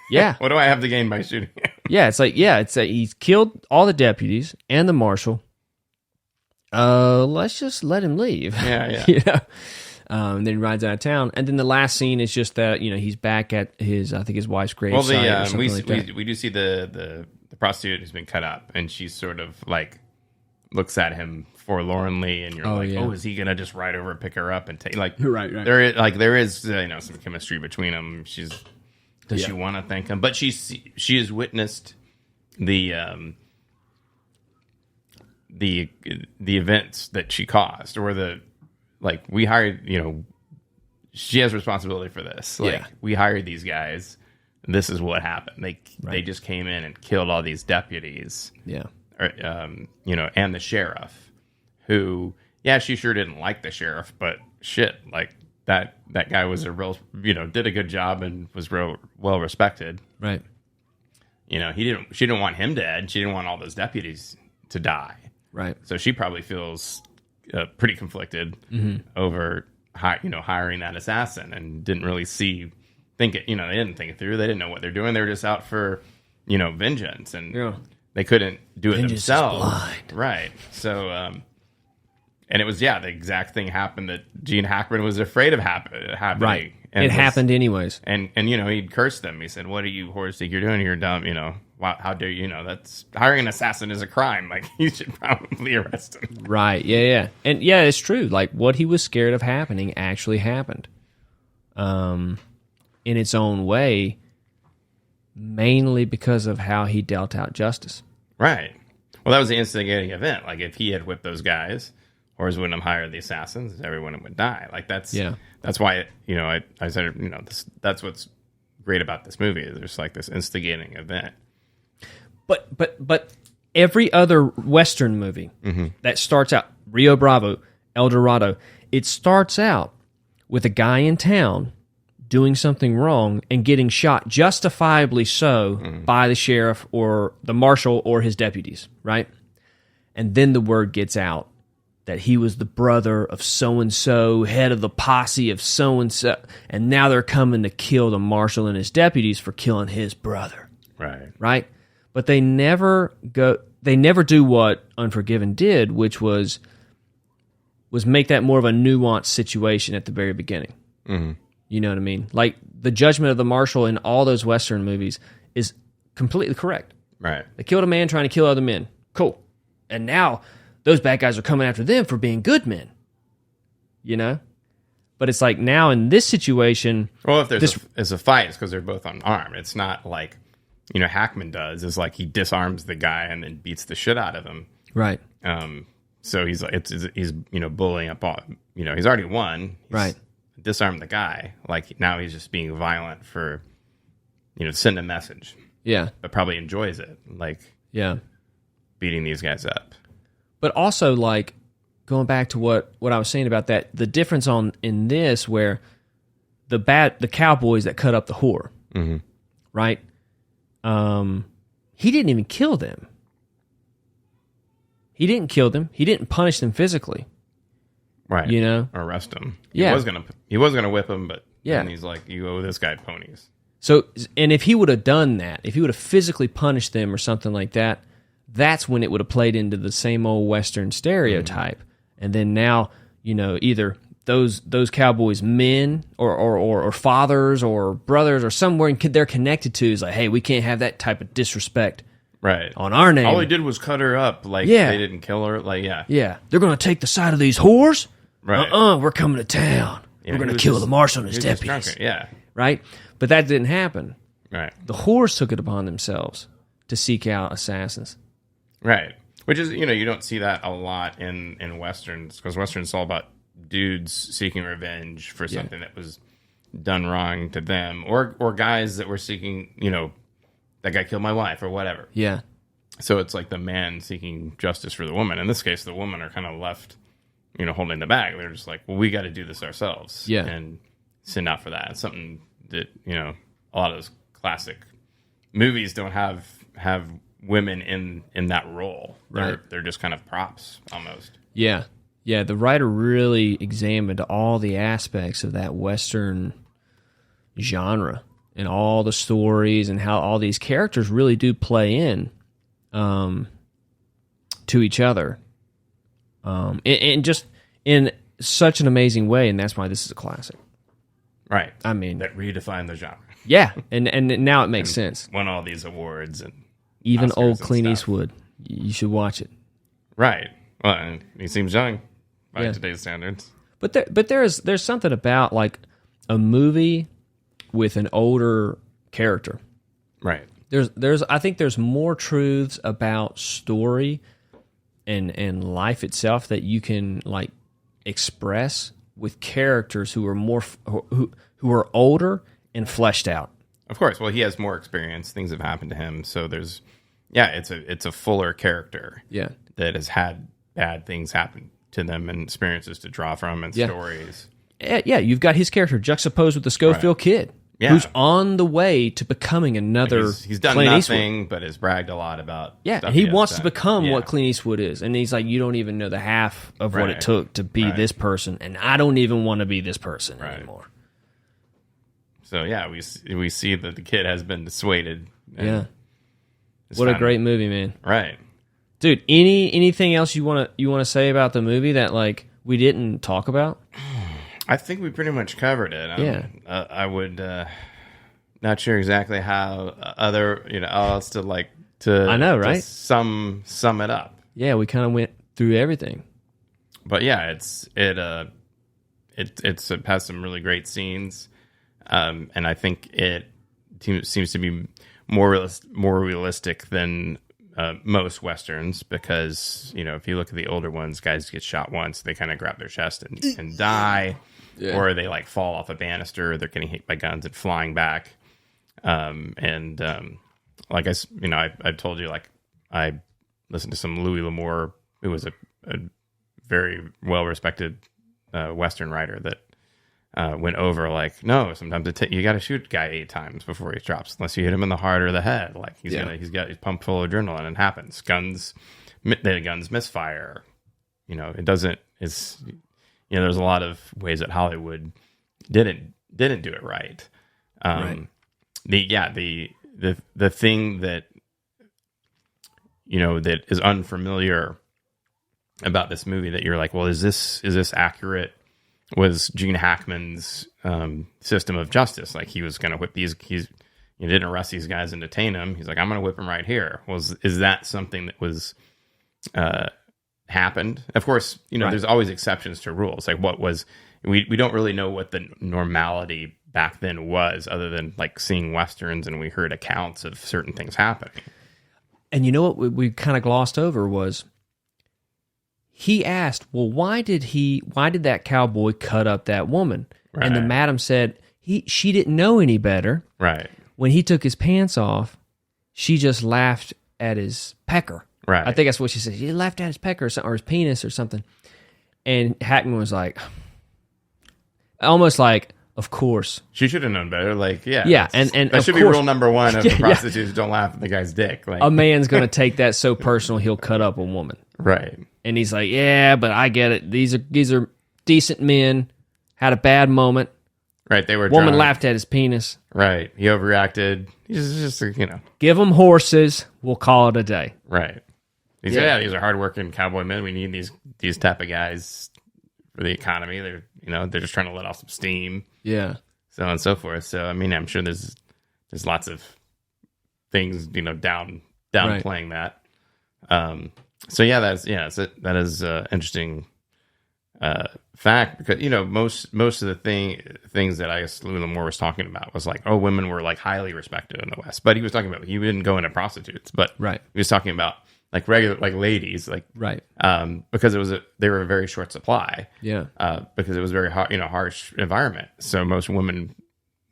Yeah. What do I have to gain by shooting him? Yeah, it's like he's killed all the deputies and the marshal. Let's just let him leave. Yeah. You know? Then he rides out of town, and then the last scene is just that he's back at his wife's grave. Well, site we do see the prostitute who's been cut up, and she's sort of like looks at him forlornly, and you're is he gonna just ride over and pick her up and take like right. There is some chemistry between them. Does she want to thank him? But she has witnessed the events that she caused, or we hired, she has responsibility for this. We hired these guys. This is what happened. They just came in and killed all these deputies. Yeah. And the sheriff, who, she sure didn't like the sheriff, but shit, like that guy was a real, did a good job and was real well respected. Right. She didn't want him dead. She didn't want all those deputies to die. Right. So she probably feels pretty conflicted over, hiring that assassin, and didn't really they didn't think it through. They didn't know what they're doing. They were just out for, vengeance, and they couldn't do it Vengeance is themselves. blind. Right. So, and it was, the exact thing happened that Gene Hackman was afraid of happening. Right. And it happened anyways. And he'd cursed them. He said, "What are you horse thief? You're doing? You're dumb. How dare you? That's hiring an assassin is a crime. Like, you should probably arrest him." Right. Yeah. And it's true. Like, what he was scared of happening actually happened. In its own way, mainly because of how he dealt out justice. Right. Well, that was the instigating event. Like, if he had whipped those guys, Horus wouldn't have hired the assassins, everyone would die. Like, that's why, I said, that's what's great about this movie. Is there's like this instigating event. But every other Western movie that starts out, Rio Bravo, El Dorado, it starts out with a guy in town doing something wrong and getting shot, justifiably so, by the sheriff or the marshal or his deputies, right? And then the word gets out that he was the brother of so-and-so, head of the posse of so-and-so, and now they're coming to kill the marshal and his deputies for killing his brother. Right. Right? But they never do what Unforgiven did, which was make that more of a nuanced situation at the very beginning. Mm-hmm. You know what I mean? Like, the judgment of the marshal in all those Western movies is completely correct. Right. They killed a man trying to kill other men. Cool. And now those bad guys are coming after them for being good men. But it's like, now in this situation... Well, if there's a fight, it's because they're both unarmed. It's not like, Hackman does. It's like he disarms the guy and then beats the shit out of him. Right. So he's bullying up all... he's already won. Right. Disarmed the guy. Like, now he's just being violent for, to send a message. Yeah. But probably enjoys it. Like, beating these guys up. But also, like, going back to what I was saying about that, the difference in this, where the cowboys that cut up the whore, right? He didn't even kill them. He didn't kill them. He didn't punish them physically. Right. Or arrest him. Yeah. He was gonna whip him, but then he's like, you owe this guy ponies. So, and if he would have done that, if he would have physically punished them or something like that, that's when it would have played into the same old Western stereotype. And then now, either those cowboys' men or fathers or brothers or somewhere they're connected to is like, hey, we can't have that type of disrespect Right. on our name. All he did was cut her up. Like, Yeah. they didn't kill her. Like, yeah. Yeah, they're going to take the side of these whores? Right. We're coming to town. Yeah, We're going he to was kill just- the marshal and his he was just deputies. drunker. Yeah. Right? But that didn't happen. Right. The whores took it upon themselves to seek out assassins. Right. Which is, you don't see that a lot in Westerns, because Westerns is all about dudes seeking revenge for something that was done wrong to them, or guys that were seeking, that guy killed my wife or whatever. Yeah. So it's like the man seeking justice for the woman. In this case, the women are kind of left, holding the bag. They're just like, well, we got to do this ourselves. Yeah. And send out for that. It's something that, a lot of those classic movies don't have women in that role. They're just kind of props almost. Yeah. Yeah, the writer really examined all the aspects of that Western genre and all the stories and how all these characters really do play in to each other. And just in such an amazing way, and that's why this is a classic. Right. I mean, that redefined the genre. Yeah, and now it makes sense. Won all these awards and even Oscars old and Clint stuff. Eastwood. You should watch it. Right. Well, and he seems young by Yeah. today's standards. But there's something about like a movie with an older character. Right. I think there's more truths about story and life itself that you can like express with characters who are who are older and fleshed out. Of course. Well, he has more experience. Things have happened to him, so it's a fuller character. Yeah. That has had bad things happen to them and experiences to draw from and stories. Yeah, you've got his character juxtaposed with the Schofield kid, Yeah. who's on the way to becoming another. He's done Clint nothing, Eastwood. but has bragged a lot about. Yeah, stuff and he has wants to done. become Yeah. what Clint Eastwood is, and he's like, you don't even know the half of what Right. it took to be Right. this person, and I don't even want to be this person Right. anymore. So yeah, we see that the kid has been dissuaded. and Yeah, has what a found- great movie, man. Right. Dude, anything else you want to say about the movie that like we didn't talk about? I think we pretty much covered it. Yeah. I would not sure exactly how other else to I know, right? to sum it up. Yeah, we kind of went through everything. But yeah, it has some really great scenes, and I think it seems to be more realistic than most westerns, because if you look at the older ones, guys get shot once, they kind of grab their chest and die, or they like fall off a banister, they're getting hit by guns and flying back. Like I've told you, like I listened to some Louis L'Amour, who was a very well respected Western writer, that went over like, no, sometimes you got to shoot a guy 8 times before he drops, unless you hit him in the heart or the head. Like he's pumped full of adrenaline, and it happens. The guns misfire. It doesn't. It's there's a lot of ways that Hollywood didn't do it right. Right. The thing that that is unfamiliar about this movie that you're like, well, is this accurate? Was Gene Hackman's system of justice. Like he was going to whip these. He didn't arrest these guys and detain them. He's like, I'm going to whip them right here. Is that something that was happened? Of course, Right. There's always exceptions to rules. Like we don't really know what the normality back then was, other than like seeing Westerns, and we heard accounts of certain things happening. And you know what we kind of glossed over was he asked, well, why did that cowboy cut up that woman? Right. And the madam said she didn't know any better. Right. When he took his pants off, she just laughed at his pecker. Right. I think that's what she said. She laughed at his pecker or his penis or something. And Hackman was like, almost like, of course. She should have known better. Like, yeah. Yeah, and that of should be course- rule number 1 of Yeah, yeah. prostitutes. Don't laugh at the guy's dick. Like, A man's going to take that so personal he'll cut up a woman. right. And he's like, yeah, but I get it. These are decent men. Had a bad moment. Right. They were Woman drunk. laughed at his penis. Right. He overreacted. He's just Give them horses. We'll call it a day. right. These Yeah. are hardworking cowboy men. We need these type of guys for the economy. They're just trying to let off some steam, Yeah. so on and so forth. So I mean, I'm sure there's lots of things downplaying that. So yeah, that is interesting fact, because most of the things that I guess Louis L'Amour was talking about was like, oh, women were like highly respected in the West, but he was talking about he didn't go into prostitutes, but Right. he was talking about like regular like ladies, like Right. because they were a very short supply, Yeah. because it was very harsh environment, so most women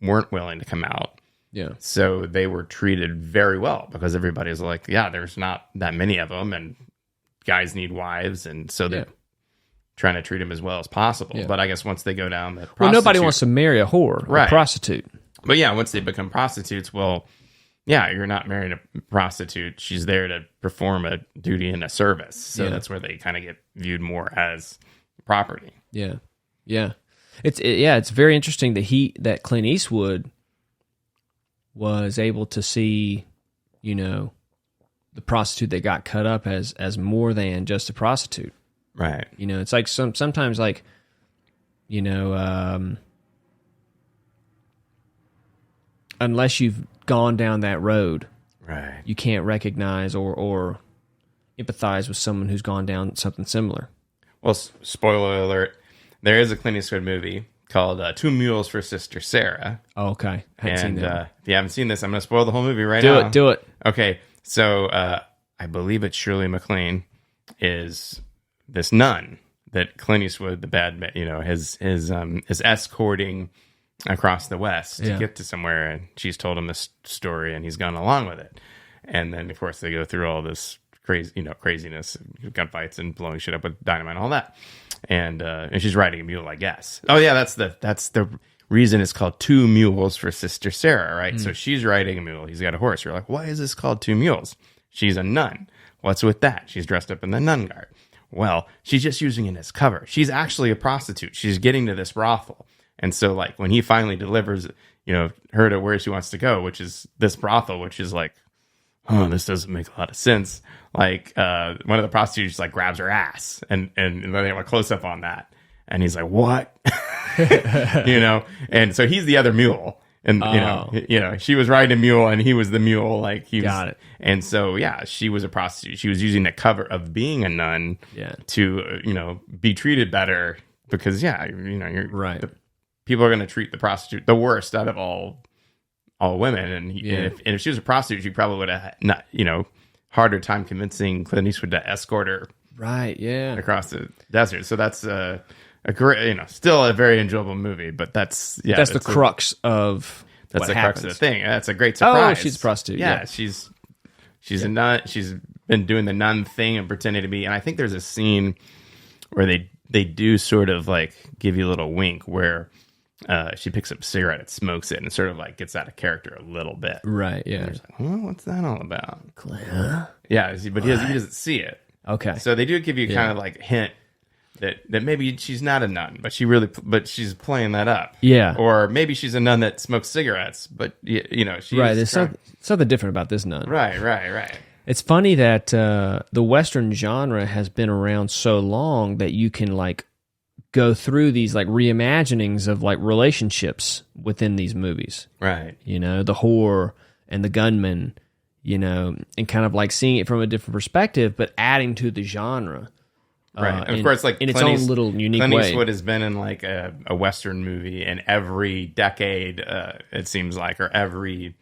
weren't willing to come out. Yeah. So they were treated very well because everybody's like, yeah, there's not that many of them, and guys need wives, and so they're trying to treat them as well as possible. Yeah. But I guess once they go down the Well, nobody wants to marry a whore, or Right. a prostitute. But yeah, once they become prostitutes, well, yeah, you're not marrying a prostitute. She's there to perform a duty and a service. So that's where they kind of get viewed more as property. Yeah. Yeah. It's very interesting that Clint Eastwood was able to see, the prostitute that got cut up as more than just a prostitute. Right. It's like sometimes like, unless you've gone down that road, Right. you can't recognize or empathize with someone who's gone down something similar. Well, spoiler alert, there is a Clint Eastwood movie called Two Mules for Sister Sarah. Oh, okay. I haven't seen And that. if you haven't seen this, I'm going to spoil the whole movie right now. Do it. Okay, so I believe it's Shirley MacLaine is this nun that Clint Eastwood, the bad man, is escorting across the West to get to somewhere, and she's told him this story, and he's gone along with it. And then, of course, they go through all this craziness, gunfights, and blowing shit up with dynamite and all that. And she's riding a mule, I guess. Oh yeah, that's the reason it's called Two Mules for Sister Sarah, right? So she's riding a mule. He's got a horse. You're like, why is this called Two Mules? She's a nun. What's with that? She's dressed up in the nun garb. Well, she's just using it as cover. She's actually a prostitute. She's getting to this brothel. And so, like, when he finally delivers, her to where she wants to go, which is this brothel, which is like, oh, this doesn't make a lot of sense. Like, one of the prostitutes like grabs her ass, and then they have a close up on that, and he's like, "What?" And so he's the other mule, and she was riding a mule, and he was the mule. Like, he Got it. And so she was a prostitute. She was using the cover of being a nun to be treated better because you're Right. People are going to treat the prostitute the worst out of all women, and if she was a prostitute, she probably would have not harder time convincing Clint Eastwood to escort her Right. Yeah. across the desert. So that's a great, still a very enjoyable movie, but that's the crux of that's what the happens. crux of the thing. That's a great surprise. Oh, she's a prostitute. Yeah, she's a nun. She's been doing the nun thing and pretending to be. And I think there's a scene where they do sort of like give you a little wink where she picks up a cigarette and smokes it and sort of like gets out of character a little bit. Right. Yeah. There's like, well, what's that all about? Claire? Yeah, but he doesn't see it. Okay. So they do give you kind of like a hint that maybe she's not a nun, but she's playing that up. Yeah. Or maybe she's a nun that smokes cigarettes, but she's Right. There's something different about this nun. Right. It's funny that the Western genre has been around so long that you can like go through these like reimaginings of like relationships within these movies. Right. The whore and the gunman, and kind of like seeing it from a different perspective, but adding to the genre. Right. And of course, like in its own little unique Clint way. Eastwood has been in like a Western movie in every decade, it seems like, or every,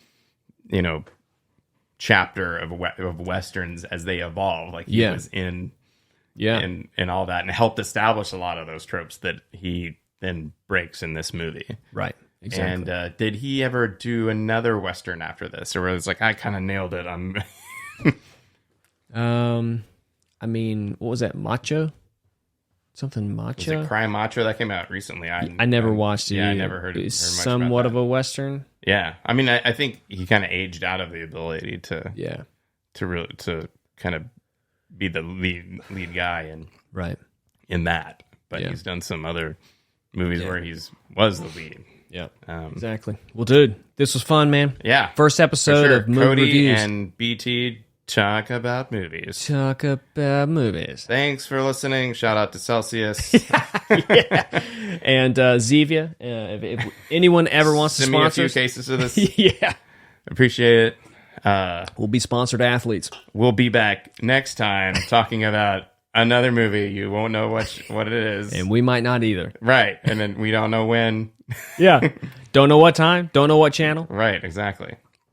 chapter of Westerns as they evolve. Like he was in and all that, and helped establish a lot of those tropes that he then breaks in this movie. Right. Exactly. And did he ever do another Western after this, or was it like I kind of nailed it? I mean, what was that? Macho? Something Macho? Was it Cry Macho that came out recently? I never watched it. Yeah, I either. never heard it. It's much somewhat about of a Western. Yeah, I mean, I think he kind of aged out of the ability to kind of be the lead guy in that, but he's done some other movies where was the lead. Yeah, exactly. Well, dude, this was fun, man. Yeah, first episode for sure. of Movie Cody Reviews. and BT talk about movies. Talk about movies. Thanks for listening. Shout out to Celsius. And Zevia, if anyone ever wants to Send me a sponsor few us, cases of this. yeah, Appreciate it. we'll be sponsored athletes. We'll be back next time talking about another movie. You won't know what it is. And we might not either. Right. And then we don't know when. Yeah. Don't know what time. Don't know what channel. Right. Exactly.